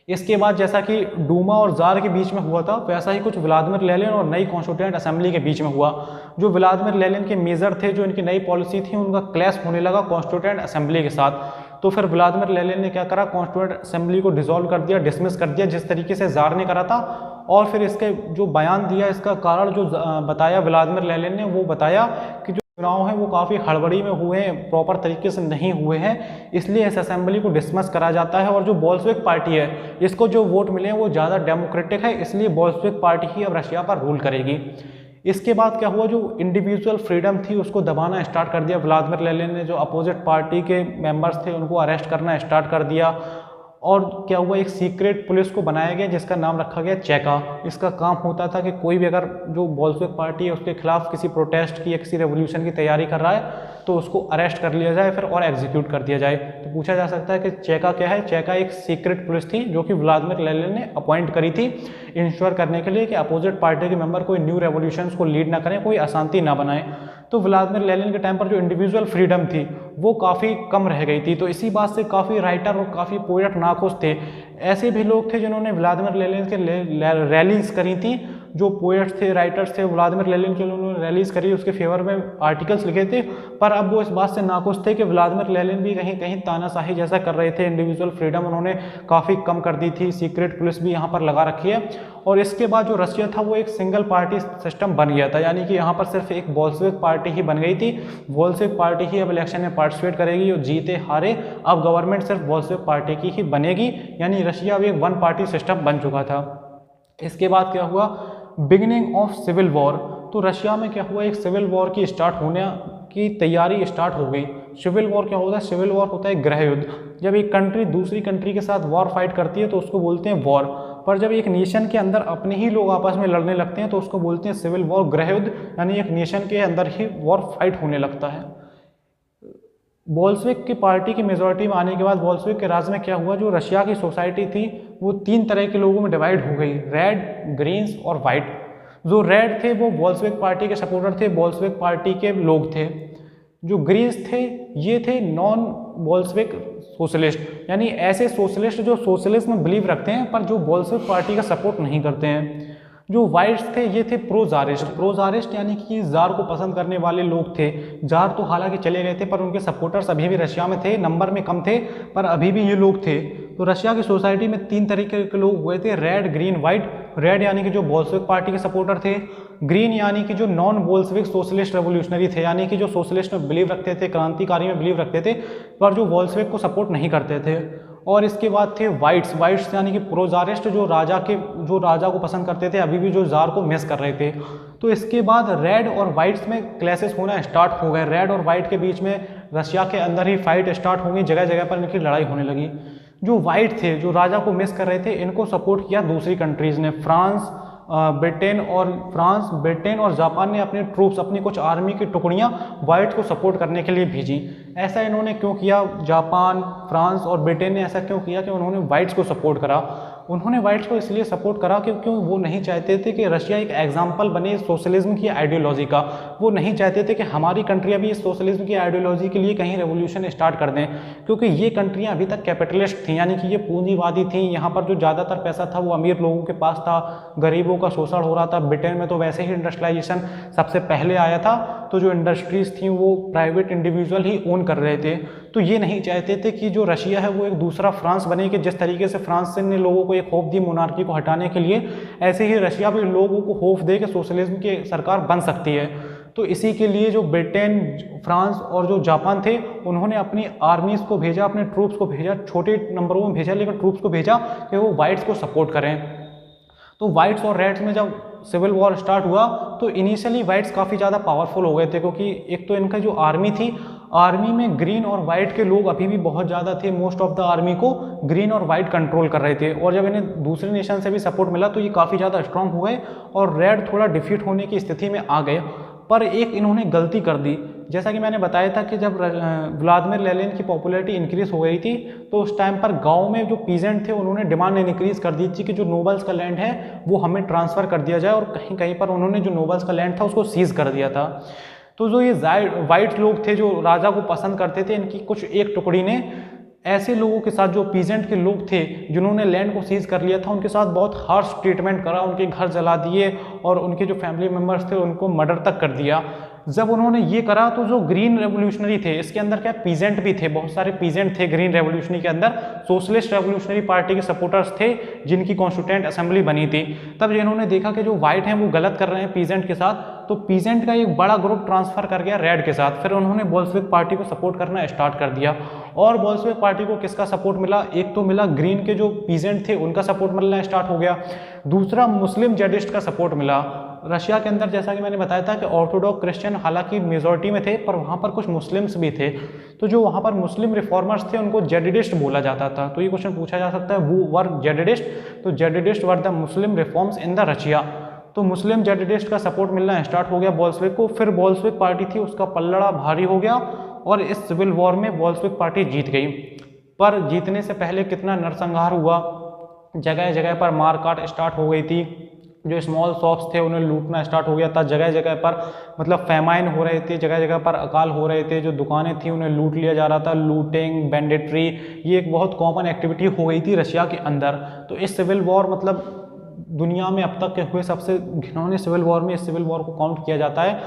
इसके बाद जैसा कि डूमा और जार के बीच में हुआ था, वैसा ही कुछ व्लादिमीर लेनिन और नई कॉन्स्टिट्यूएंट असेंबली के बीच में हुआ। जो व्लादिमीर लेनिन के मेजर थे, जो इनकी नई पॉलिसी थी, उनका क्लैश होने लगा कॉन्स्टिट्यूएंट असेंबली के साथ। तो फिर व्लादिमीर लेनिन ने क्या करा, कॉन्स्टिट्यूएंट असेंबली को डिसॉल्व कर दिया, डिसमिस कर दिया, जिस तरीके से जार ने करा था। और फिर इसके जो बयान दिया, इसका कारण जो बताया व्लादिमीर लेनिन ने, वो बताया कि जो चुनाव हैं वो काफ़ी हड़बड़ी में हुए हैं, प्रॉपर तरीके से नहीं हुए हैं, इसलिए इस असेंबली को डिसमिस करा जाता है। और जो बोल्शेविक पार्टी है, इसको जो वोट मिले हैं वो ज़्यादा डेमोक्रेटिक है, इसलिए बोल्शेविक पार्टी ही अब रशिया पर रूल करेगी। इसके बाद क्या हुआ, जो इंडिविजुअल फ्रीडम थी उसको दबाना स्टार्ट कर दिया व्लादिमीर लेनिन ने। जो अपोजिट पार्टी के मेंबर्स थे उनको अरेस्ट करना स्टार्ट कर दिया। और क्या हुआ, एक सीक्रेट पुलिस को बनाया गया जिसका नाम रखा गया चेका। इसका काम होता था कि कोई भी अगर जो बोल्शेविक पार्टी है उसके खिलाफ किसी प्रोटेस्ट की या किसी रेवोल्यूशन की तैयारी कर रहा है तो उसको अरेस्ट कर लिया जाए फिर और एग्जीक्यूट कर दिया जाए। तो पूछा जा सकता है कि चेका क्या है। चेका एक सीक्रेट पुलिस थी जो कि व्लादिमीर लेनिन ने अपॉइंट करी थी इंश्योर करने के लिए कि अपोजिट पार्टी के मेंबर कोई न्यू रेवोल्यूशंस को लीड ना करें, कोई अशांति ना बनाए। तो व्लादिमीर लेनिन के टाइम पर जो इंडिविजुअल फ्रीडम थी वो काफ़ी कम रह गई थी। तो इसी बात से काफ़ी राइटर और काफ़ी पोएट नाखुश थे। ऐसे भी लोग थे जिन्होंने व्लादिमीर लेनिन के रैलीज करी थी। जो पोएट्स थे, राइटर्स थे, व्लादिमीर लेनिन के लिए उन्होंने रैलीज करी, उसके फेवर में आर्टिकल्स लिखे थे। पर अब वो इस बात से नाखुश थे कि व्लादिमीर लेनिन भी कहीं कहीं तानाशाही जैसा कर रहे थे। इंडिविजुअल फ्रीडम उन्होंने काफ़ी कम कर दी थी, सीक्रेट पुलिस भी यहाँ पर लगा रखी है। और इसके बाद जो रशिया था वो एक सिंगल पार्टी सिस्टम बन गया था, यानी कि यहाँ पर सिर्फ एक बोल्शेविक पार्टी ही बन गई थी। बोल्शेविक पार्टी ही अब इलेक्शन में पार्टिसिपेट करेगी और जीते हारे अब गवर्नमेंट सिर्फ बोल्शेविक पार्टी की ही बनेगी, यानी रशिया अब एक वन पार्टी सिस्टम बन चुका था। इसके बाद क्या हुआ, बिगिनिंग ऑफ सिविल वॉर। तो रशिया में क्या हुआ, एक सिविल वॉर की स्टार्ट होने की तैयारी स्टार्ट हो गई। सिविल वॉर क्या होता है, सिविल वॉर होता है गृह युद्ध। जब एक कंट्री दूसरी कंट्री के साथ वॉर फाइट करती है तो उसको बोलते हैं वॉर। पर जब एक नेशन के अंदर अपने ही लोग आपस में लड़ने लगते हैं तो उसको बोलते हैं सिविल वॉर, गृह युद्ध, यानी एक नेशन के अंदर ही वॉर फाइट होने लगता है। बोल्शेविक की पार्टी की मेजॉरिटी में आने के बाद बोल्शेविक के राज में क्या हुआ, जो रशिया की सोसाइटी थी वो 3 तरह के लोगों में डिवाइड हो गई, रेड, ग्रीन्स और वाइट। जो रेड थे वो बोल्शेविक पार्टी के सपोर्टर थे, बोल्शेविक पार्टी के लोग थे। जो ग्रीन्स थे ये थे नॉन बोल्शेविक सोशलिस्ट, यानी ऐसे सोशलिस्ट जो सोशलिस्ट में बिलीव रखते हैं पर जो बोल्शेविक पार्टी का सपोर्ट नहीं करते हैं। जो वाइट्स थे ये थे प्रो जारिस्ट। प्रो जारिस्ट यानी कि जार को पसंद करने वाले लोग थे। जार तो हालांकि चले गए थे पर उनके सपोर्टर्स अभी भी रशिया में थे, नंबर में कम थे पर अभी भी ये लोग थे। तो रशिया की सोसाइटी में 3 तरीके के लोग हुए थे, रेड, ग्रीन, वाइट। रेड यानी कि जो बोल्शेविक पार्टी के सपोर्टर थे, ग्रीन यानी कि जो नॉन बोल्शेविक सोशलिस्ट रेवोल्यूशनरी थे, यानी कि जो सोशलिस्ट में बिलीव रखते थे, क्रांतिकारी में बिलीव रखते थे, पर जो बोल्शेविक को सपोर्ट नहीं करते थे। और इसके बाद थे वाइट्स। वाइट्स यानी कि प्रोजारिस्ट, जो राजा को पसंद करते थे, अभी भी जो जार को मिस कर रहे थे। तो इसके बाद रेड और वाइट्स में क्लैशेस होना स्टार्ट हो गए। रेड और वाइट के बीच में रशिया के अंदर ही फाइट स्टार्ट हो गई, जगह जगह पर इनकी लड़ाई होने लगी। जो वाइट थे, जो राजा को मिस कर रहे थे, इनको सपोर्ट किया दूसरी कंट्रीज़ ने। ब्रिटेन और जापान ने अपने ट्रूप्स, अपनी कुछ आर्मी की टुकड़ियां वाइट को सपोर्ट करने के लिए भेजी। ऐसा इन्होंने क्यों किया? जापान, फ्रांस और ब्रिटेन ने ऐसा क्यों किया कि उन्होंने वाइट्स को सपोर्ट करा? उन्होंने वाइट्स को इसलिए सपोर्ट करा क्योंकि वो नहीं चाहते थे कि रशिया एक एग्जाम्पल बने सोशलिज्म की आइडियोलॉजी का। वो नहीं चाहते थे कि हमारी कंट्रियाँ भी इस सोशलिज्म की आइडियोलॉजी के लिए कहीं रेवोल्यूशन स्टार्ट कर दें, क्योंकि ये कंट्रियाँ अभी तक कैपिटलिस्ट थी, यानी कि ये पूंजीवादी थी। यहाँ पर जो ज़्यादातर पैसा था वो अमीर लोगों के पास था, गरीबों का शोषण हो रहा था। ब्रिटेन में तो वैसे ही इंडस्ट्रियलाइजेशन सबसे पहले आया था, तो जो इंडस्ट्रीज़ थी वो प्राइवेट इंडिविजुअल ही ओन कर रहे थे। तो ये नहीं चाहते थे कि जो रशिया है वो एक दूसरा फ्रांस बने, कि जिस तरीके से फ्रांस ने लोगों को एक होप दी मोनार्की को हटाने के लिए, ऐसे ही रशिया भी लोगों को होप दे कि सोशलिज्म की सरकार बन सकती है। तो इसी के लिए जो ब्रिटेन, फ्रांस और जो जापान थे, उन्होंने अपनी आर्मीज़ को भेजा, अपने ट्रूप्स को भेजा, छोटे नंबरों में भेजा लेकिन ट्रूप्स को भेजा कि वो वाइट्स को सपोर्ट करें। तो वाइट्स और रेड्स में जब सिविल वॉर स्टार्ट हुआ तो इनिशियली वाइट्स काफ़ी ज़्यादा पावरफुल हो गए थे, क्योंकि एक तो इनका जो आर्मी थी, आर्मी में ग्रीन और वाइट के लोग अभी भी बहुत ज़्यादा थे। मोस्ट ऑफ द आर्मी को ग्रीन और वाइट कंट्रोल कर रहे थे, और जब इन्हें दूसरे नेशन से भी सपोर्ट मिला तो ये काफ़ी ज़्यादा स्ट्रांग हुए और रेड थोड़ा डिफीट होने की स्थिति में आ गए। पर एक इन्होंने गलती कर दी, जैसा कि मैंने बताया था कि जब व्लादिमीर लेनिन की पॉपुलैरिटी इंक्रीज हो गई थी तो उस टाइम पर गांव में जो पीजेंट थे उन्होंने डिमांड इंक्रीज कर दी थी कि जो नोबल्स का लैंड है वो हमें ट्रांसफ़र कर दिया जाए, और कहीं कहीं पर उन्होंने जो नोबल्स का लैंड था उसको सीज कर दिया था। तो जो ये वाइट लोग थे जो राजा को पसंद करते थे, इनकी कुछ एक टुकड़ी ने ऐसे लोगों के साथ, जो पीजेंट के लोग थे जिन्होंने लैंड को सीज कर लिया था, उनके साथ बहुत हार्श ट्रीटमेंट करा, उनके घर जला दिए और उनके जो फैमिली मेम्बर्स थे उनको मर्डर तक कर दिया। जब उन्होंने ये करा तो जो ग्रीन रेवोल्यूशनरी थे, इसके अंदर क्या पीजेंट भी थे, बहुत सारे पीजेंट थे ग्रीन रेवोल्यूशनरी के अंदर, सोशलिस्ट रेवोल्यूशनरी पार्टी के सपोर्टर्स थे जिनकी कॉन्स्टिट्यूएंट असेंबली बनी थी। तब इन्होंने देखा कि जो वाइट हैं वो गलत कर रहे हैं पीजेंट के साथ, तो पीजेंट का एक बड़ा ग्रुप ट्रांसफर कर गया रेड के साथ। फिर उन्होंने बोल्शेविक पार्टी को सपोर्ट करना स्टार्ट कर दिया। और बोल्शेविक पार्टी को किसका सपोर्ट मिला? एक तो मिला ग्रीन के जो पीजेंट थे उनका सपोर्ट मिलना स्टार्ट हो गया, दूसरा मुस्लिम जेडिस्ट का सपोर्ट मिला। रशिया के अंदर जैसा कि मैंने बताया था कि ऑर्थोडॉक्स क्रिश्चियन हालांकि मेजॉरिटी में थे, पर वहाँ पर कुछ मुस्लिम्स भी थे। तो जो वहाँ पर मुस्लिम रिफॉर्मर्स थे उनको जेडिडिस्ट बोला जाता था। तो ये क्वेश्चन पूछा जा सकता है, वो वर जेडिडिस्ट? तो Jadidist were the Muslim reforms in the Russia. तो मुस्लिम जेडिडिस्ट का सपोर्ट मिलना स्टार्ट हो गया बोल्शेविक को। फिर बोल्शेविक पार्टी थी उसका पल्लड़ा भारी हो गया और इस सिविल वॉर में बोल्शेविक पार्टी जीत गई। पर जीतने से पहले कितना नरसंहार हुआ, जगह जगह पर मारकाट स्टार्ट हो गई थी, जो स्मॉल शॉप्स थे उन्हें लूटना स्टार्ट हो गया था, जगह जगह पर मतलब फैमाइन हो रहे थे, जगह जगह पर अकाल हो रहे थे, जो दुकानें थी उन्हें लूट लिया जा रहा था। लूटिंग, बैंडिट्री, ये एक बहुत कॉमन एक्टिविटी हो गई थी रशिया के अंदर। तो इस सिविल वॉर मतलब दुनिया में अब तक के हुए सबसे घिनौने सिविल वॉर में इस सिविल वॉर को काउंट किया जाता है,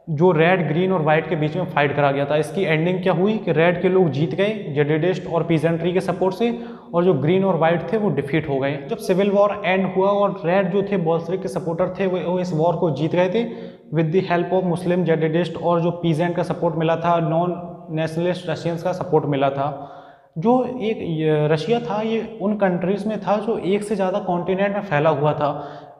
जो रेड, ग्रीन और वाइट के बीच में फाइट करा गया था। इसकी एंडिंग क्या हुई कि रेड के लोग जीत गए जेडिडिस्ट और पीजेंट्री के सपोर्ट से, और जो ग्रीन और वाइट थे वो डिफीट हो गए। जब सिविल वॉर एंड हुआ और रेड जो थे बोल्शेविक के सपोर्टर थे वो इस वॉर को जीत गए थे with the help of Muslim Jadidist, और जो पीजेंट का सपोर्ट मिला था, नॉन नेशनलिस्ट रशियंस का सपोर्ट मिला था। जो एक रशिया था ये उन कंट्रीज़ में था जो एक से ज़्यादा कॉन्टिनेंट में फैला हुआ था।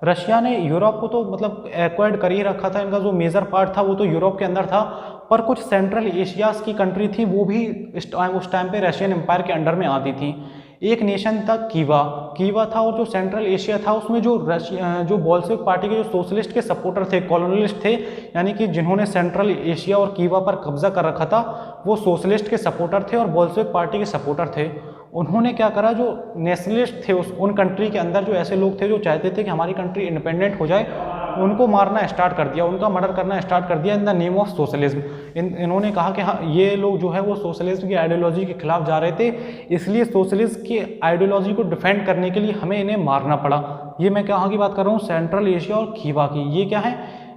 रशिया ने यूरोप को तो मतलब एक्वायर्ड कर ही रखा था, इनका जो मेजर पार्ट था वो तो यूरोप के अंदर था, पर कुछ सेंट्रल एशियाज़ की कंट्री थी वो भी उस टाइम पे रशियन एम्पायर के अंडर में आती थी। एक नेशन था कीवा था, और जो सेंट्रल एशिया था उसमें जो बोल्शेविक पार्टी के जो सोशलिस्ट के सपोर्टर थे, कॉलोनियलिस्ट थे, यानी कि जिन्होंने सेंट्रल एशिया और कीवा पर कब्जा कर रखा था, वो सोशलिस्ट के सपोर्टर थे और बोल्शेविक पार्टी के सपोर्टर थे। उन्होंने क्या करा, जो नेशनलिस्ट थे उन कंट्री के अंदर, जो ऐसे लोग थे जो चाहते थे कि हमारी कंट्री इंडिपेंडेंट हो जाए, उनको मारना स्टार्ट कर दिया, उनका मर्डर करना स्टार्ट कर दिया in the name of socialism. इन्होंने कहा कि हाँ ये लोग जो है वो सोशलिज्म की आइडियोलॉजी के खिलाफ जा रहे थे, इसलिए सोशलिज्म की आइडियोलॉजी को डिफेंड करने के लिए हमें इन्हें मारना पड़ा। ये मैं कहाँ की बात कर रहा हूँ? सेंट्रल एशिया और कीवा की। ये क्या है?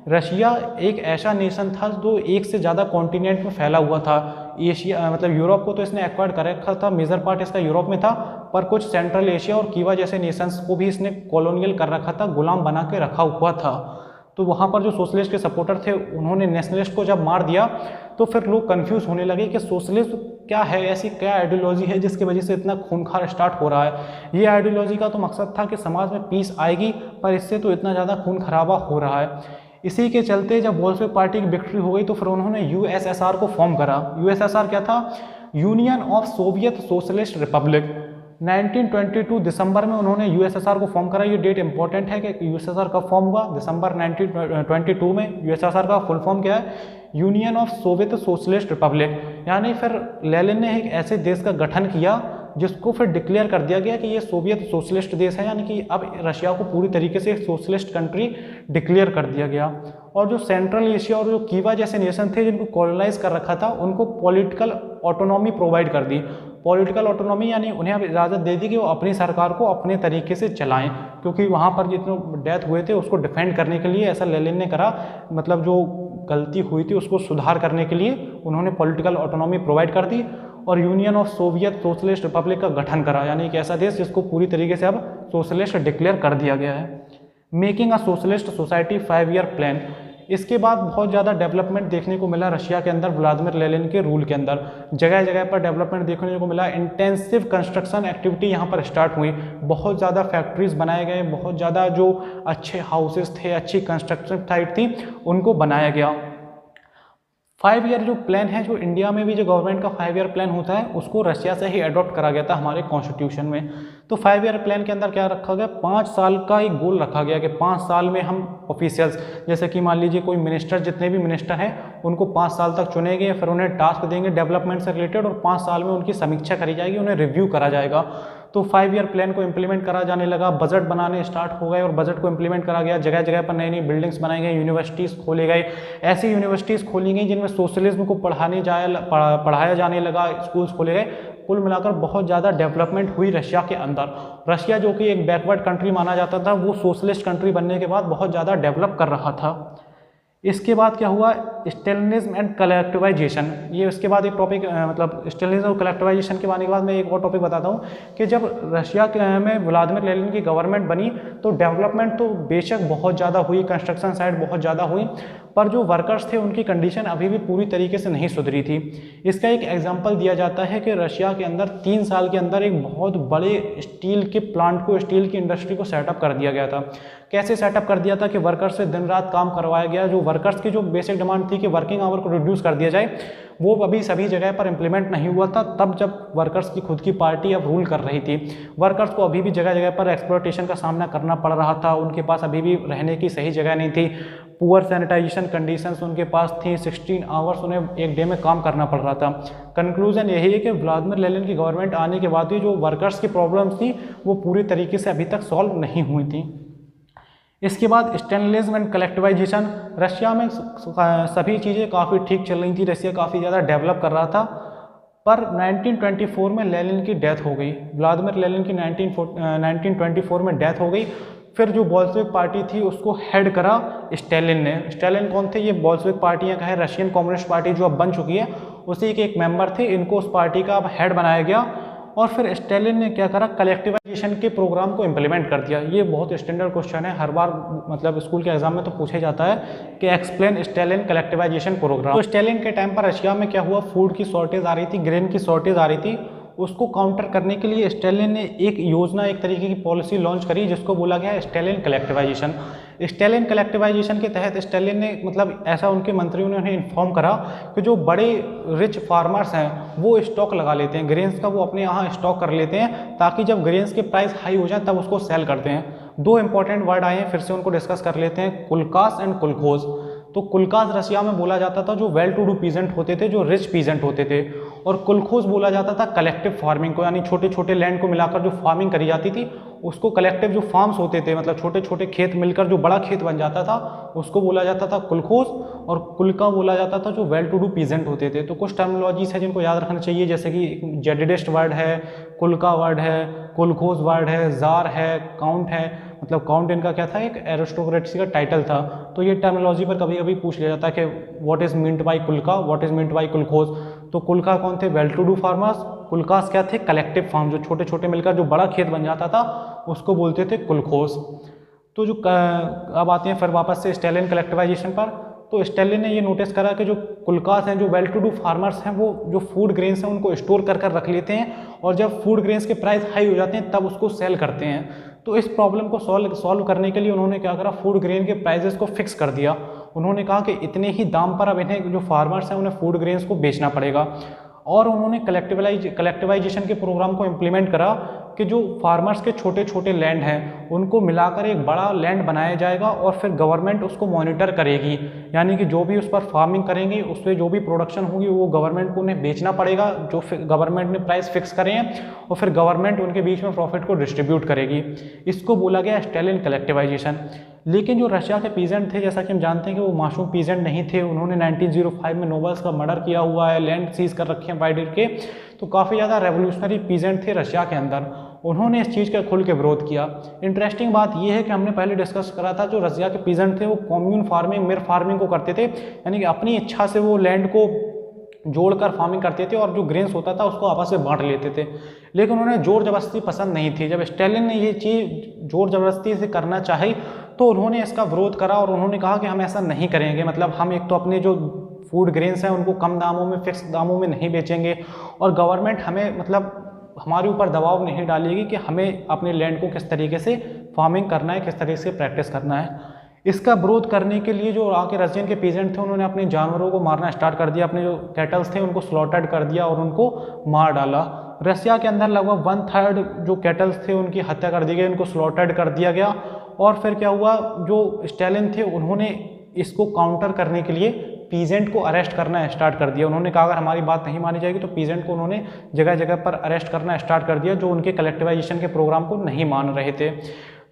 रशिया एक ऐसा नेशन था जो एक से ज़्यादा कॉन्टिनेंट में फैला हुआ था। एशिया मतलब यूरोप को तो इसने एक्वायर कर रखा था, मेजर पार्ट इसका यूरोप में था, पर कुछ सेंट्रल एशिया और कीवा जैसे नेशंस को भी इसने कॉलोनियल कर रखा था, गुलाम बना के रखा हुआ था। तो वहाँ पर जो सोशलिस्ट के सपोर्टर थे उन्होंने नेशनलिस्ट को जब मार दिया तो फिर लोग कंफ्यूज होने लगे कि सोशलिज्म क्या है, ऐसी क्या आइडियोलॉजी है जिसकी वजह से इतना खूनखार स्टार्ट हो रहा है। ये आइडियोलॉजी का तो मकसद था कि समाज में पीस आएगी, पर इससे तो इतना ज़्यादा खून खराबा हो रहा है। इसी के चलते जब बोल्शेविक पार्टी की विक्ट्री हो गई तो फिर उन्होंने यूएसएसआर को फॉर्म करा। यूएसएसआर क्या था? Union of Soviet socialist Republic. 1922 दिसंबर में उन्होंने यूएसएसआर को फॉर्म करा। ये डेट इंपॉर्टेंट है कि यूएसएसआर कब फॉर्म हुआ, दिसंबर 1922 में। यूएसएसआर का फुल फॉर्म क्या है? Union of Soviet socialist Republic. यानी फिर लेनिन ने एक ऐसे देश का गठन किया जिसको फिर डिक्लेयर कर दिया गया कि ये सोवियत सोशलिस्ट देश है, यानी कि अब रशिया को पूरी तरीके से एक सोशलिस्ट कंट्री डिक्लेयर कर दिया गया। और जो सेंट्रल एशिया और जो कीवा जैसे नेशन थे जिनको कॉलोनाइज कर रखा था, उनको पॉलिटिकल ऑटोनॉमी प्रोवाइड कर दी। पॉलिटिकल ऑटोनॉमी यानी उन्हें अब इजाज़त दे दी कि वो अपनी सरकार को अपने तरीके से चलाएं, क्योंकि वहाँ पर जितने डेथ हुए थे उसको डिफेंड करने के लिए ऐसा लेनिन ने करा। मतलब जो गलती हुई थी उसको सुधार करने के लिए उन्होंने पॉलिटिकल ऑटोनॉमी प्रोवाइड कर दी और union of Soviet socialist Republic का गठन करा, यानी एक ऐसा देश जिसको पूरी तरीके से अब सोशलिस्ट डिक्लेयर कर दिया गया है। Making a socialist society 5 year plan. इसके बाद बहुत ज़्यादा डेवलपमेंट देखने को मिला रशिया के अंदर व्लादिमीर लेनिन के रूल के अंदर। जगह जगह पर डेवलपमेंट देखने को मिला। इंटेंसिव कंस्ट्रक्शन एक्टिविटी यहाँ पर स्टार्ट हुई। बहुत ज़्यादा फैक्ट्रीज बनाए गए, बहुत ज़्यादा जो अच्छे हाउसेस थे, अच्छी कंस्ट्रक्शन साइट थी, उनको बनाया गया। 5 ईयर जो प्लान है, जो इंडिया में भी जो गवर्नमेंट का 5 ईयर प्लान होता है उसको रशिया से ही अडॉप्ट करा गया था हमारे कॉन्स्टिट्यूशन में। तो 5 ईयर प्लान के अंदर क्या रखा गया? 5 साल का एक गोल रखा गया कि 5 साल में हम ऑफिशियल्स, जैसे कि मान लीजिए कोई मिनिस्टर, जितने भी मिनिस्टर हैं उनको 5 साल तक चुनेंगे, फिर उन्हें टास्क देंगे डेवलपमेंट से रिलेटेड और 5 साल में उनकी समीक्षा करी जाएगी, उन्हें रिव्यू करा जाएगा। तो 5 ईयर प्लान को इम्प्लीमेंट करा जाने लगा, बजट बनाने स्टार्ट हो गए और बजट को इम्प्लीमेंट करा गया। जगह जगह पर नई नई बिल्डिंग्स बनाई गई, यूनिवर्सिटीज़ खोले गए। ऐसी यूनिवर्सिटीज़ खोली गई जिनमें सोशलिज्म को पढ़ाया जाने लगा, स्कूल्स खोले गए। कुल मिलाकर बहुत ज़्यादा डेवलपमेंट हुई रशिया के अंदर। रशिया जो कि एक बैकवर्ड कंट्री माना जाता था, वो सोशलिस्ट कंट्री बनने के बाद बहुत ज़्यादा डेवलप कर रहा था। इसके बाद क्या हुआ? स्टेलिनिज्म एंड कलेक्टिवाइजेशन। ये इसके बाद एक टॉपिक, मतलब स्टेलिनिज्म और कलेक्टिवाइजेशन के आने के बाद मैं एक और टॉपिक बताता हूँ कि जब रशिया में व्लादिमीर लेनिन की गवर्नमेंट बनी तो डेवलपमेंट तो बेशक बहुत ज़्यादा हुई, कंस्ट्रक्शन साइट बहुत ज़्यादा हुई, पर जो वर्कर्स थे उनकी कंडीशन अभी भी पूरी तरीके से नहीं सुधरी थी। इसका एक एग्जाम्पल दिया जाता है कि रशिया के अंदर 3 साल के अंदर एक बहुत बड़े स्टील के प्लांट को, स्टील की इंडस्ट्री को सेटअप कर दिया गया था। कैसे सेटअप कर दिया था कि वर्कर्स से दिन रात काम करवाया गया। जो वर्कर्स की जो बेसिक डिमांड थी कि वर्किंग आवर को रिड्यूस कर दिया जाए, वो अभी सभी जगह पर इम्प्लीमेंट नहीं हुआ था, तब जब वर्कर्स की खुद की पार्टी अब रूल कर रही थी। वर्कर्स को अभी भी जगह जगह पर एक्सप्लॉयटेशन का सामना करना पड़ रहा था, उनके पास अभी भी रहने की सही जगह नहीं थी, पुअर सैनिटाइजेशन कंडीशंस उनके पास थी, 16 आवर्स उन्हें एक डे में काम करना पड़ रहा था। कंक्लूजन यही है कि व्लादिमीर लेनिन की गवर्नमेंट आने के बाद भी जो वर्कर्स की प्रॉब्लम्स थी वो पूरी तरीके से अभी तक सॉल्व नहीं हुई थी। इसके बाद स्टेलिनिज्म एंड कलेक्टिवाइजेशन। रशिया में सभी चीज़ें काफ़ी ठीक चल रही थी, रशिया काफ़ी ज़्यादा डेवलप कर रहा था, पर 1924 में लेनिन की डेथ हो गई। व्लादिमीर लेनिन की 1924 में डेथ हो गई। फिर जो बोल्शेविक पार्टी थी उसको हेड करा स्टालिन ने। स्टालिन कौन थे? ये बोल्शेविक पार्टियां का है, रशियन कम्युनिस्ट पार्टी जो अब बन चुकी है, उसी के एक मेंबर थे। इनको उस पार्टी का अब हेड बनाया गया और फिर स्टालिन ने क्या करा? कलेक्टिवाइजेशन के प्रोग्राम को इम्प्लीमेंट कर दिया। ये बहुत स्टैंडर्ड क्वेश्चन है, हर बार मतलब स्कूल के एग्जाम में तो पूछे जाता है कि एक्सप्लेन स्टालिन कलेक्टिवाइजेशन प्रोग्राम। तो स्टालिन के टाइम पर रशिया में क्या हुआ? फूड की शॉर्टेज आ रही थी, ग्रेन की शॉर्टेज आ रही थी। उसको काउंटर करने के लिए स्टालिन ने एक योजना, एक तरीके की पॉलिसी लॉन्च करी जिसको बोला गया स्टालिन कलेक्टिवाइजेशन। स्टालिन कलेक्टिवाइजेशन के तहत स्टालिन ने मतलब ऐसा उनके मंत्रियों ने उन्हें इन्फॉर्म करा कि जो बड़े रिच फार्मर्स हैं वो स्टॉक लगा लेते हैं ग्रेन्स का, वो अपने यहाँ स्टॉक कर लेते हैं ताकि जब ग्रेन्स के प्राइस हाई हो जाए तब उसको सेल करते हैं। 2 इंपॉर्टेंट वर्ड आए हैं, फिर से उनको डिस्कस कर लेते हैं, कुलकास एंड कुलखोज। तो कुलकास रशिया में बोला जाता था जो वेल टू डू पीजेंट होते थे, जो रिच पीजेंट होते थे, और कुलखोज बोला जाता था कलेक्टिव फार्मिंग को, यानी छोटे छोटे लैंड को मिलाकर जो फार्मिंग करी जाती थी उसको कलेक्टिव, जो फार्म्स होते थे मतलब छोटे छोटे खेत मिलकर जो बड़ा खेत बन जाता था उसको बोला जाता था कुलखोज, और कुलका बोला जाता था जो वेल टू डू पीजेंट होते थे। तो कुछ टर्मिनोलॉजीज है जिनको याद रखना चाहिए, जैसे कि जेडिडिस्ट वर्ड है, कुलका वर्ड है, कुलखोज वर्ड है, जार है, काउंट है। मतलब काउंट इनका क्या था, एक एरिस्टोक्रेसी का टाइटल था। तो ये टर्मिनोलॉजी पर कभी कभी पूछ लिया जाता है कि what is meant by kulak, what is meant by kolkhoz. तो कुल्का कौन थे, well to do farmers. Kulaks क्या थे, कलेक्टिव फार्म, जो छोटे छोटे मिलकर जो बड़ा खेत बन जाता था उसको बोलते थे कुलखोज। तो जो अब आते हैं फिर वापस से स्टैलिन कलेक्टिवाइजेशन पर। तो स्टैलिन ने ये नोटिस करा कि जो कुल्कास हैं, जो वेल टू डू फार्मर्स हैं, वो जो फूड ग्रेन्स हैं उनको स्टोर कर कर रख लेते हैं, और जब फूड ग्रेन्स के प्राइस हाई हो जाते हैं तब उसको सेल करते हैं। तो इस प्रॉब्लम को सॉल्व करने के लिए उन्होंने क्या करा, फूड ग्रेन के प्राइजेस को फिक्स कर दिया। उन्होंने कहा कि इतने ही दाम पर अब इन्हें जो फार्मर्स हैं उन्हें फूड ग्रेन्स को बेचना पड़ेगा। और उन्होंने कलेक्टिवाइजेशन के प्रोग्राम को इम्प्लीमेंट करा कि जो फार्मर्स के छोटे छोटे लैंड हैं उनको मिलाकर एक बड़ा लैंड बनाया जाएगा, और फिर गवर्नमेंट उसको मॉनिटर करेगी। यानी कि जो भी उस पर फार्मिंग करेंगे उस पर जो भी प्रोडक्शन होगी वो गवर्नमेंट को उन्हें बेचना पड़ेगा, जो गवर्नमेंट ने प्राइस फिक्स करे हैं, और फिर गवर्नमेंट उनके बीच में प्रॉफिट को डिस्ट्रीब्यूट करेगी। इसको बोला गया स्टैलिन कलेक्टिवाइजेशन। लेकिन जो रशिया के पीजेंट थे, जैसा कि हम जानते हैं कि वो मासूम पीजेंट नहीं थे, उन्होंने 1905 में नोबल्स का मर्डर किया हुआ है, लैंड सीज कर रखे हैं बाइडर के, तो काफ़ी ज़्यादा रेवोल्यूशनरी पीजेंट थे रशिया के अंदर। उन्होंने इस चीज़ का खुल के विरोध किया। इंटरेस्टिंग बात यह है कि हमने पहले डिस्कस करा था, जो रशिया के पीजेंट थे वो कॉम्यून फार्मिंग, मिर फार्मिंग को करते थे, यानी कि अपनी इच्छा से वो लैंड को जोड़कर फार्मिंग करते थे और जो ग्रेन्स होता था उसको आपस में बांट लेते थे। लेकिन उन्हें जोर जबरदस्ती पसंद नहीं थी। जब स्टैलिन ने ये चीज़ जोर जबरदस्ती से करना चाही तो उन्होंने इसका विरोध करा, और उन्होंने कहा कि हम ऐसा नहीं करेंगे। मतलब हम एक तो अपने जो फूड ग्रेन्स हैं उनको कम दामों में, फिक्स दामों में नहीं बेचेंगे, और गवर्नमेंट हमें मतलब हमारे ऊपर दबाव नहीं डालेगी कि हमें अपने लैंड को किस तरीके से फार्मिंग करना है, किस तरीके से प्रैक्टिस करना है। इसका विरोध करने के लिए जो आके रशियन के पीजेंट थे उन्होंने अपने जानवरों को मारना स्टार्ट कर दिया, अपने जो कैटल्स थे उनको स्लॉटर्ड कर दिया और उनको मार डाला। रशिया के अंदर लगभग 1/3 जो कैटल्स थे उनकी हत्या कर दी गई, उनको स्लॉटर्ड कर दिया गया। और फिर क्या हुआ, जो स्टैलिन थे उन्होंने इसको काउंटर करने के लिए पीजेंट को अरेस्ट करना स्टार्ट कर दिया। उन्होंने कहा अगर हमारी बात नहीं मानी जाएगी तो पीजेंट को उन्होंने जगह जगह पर अरेस्ट करना स्टार्ट कर दिया, जो उनके कलेक्टिवाइजेशन के प्रोग्राम को नहीं मान रहे थे।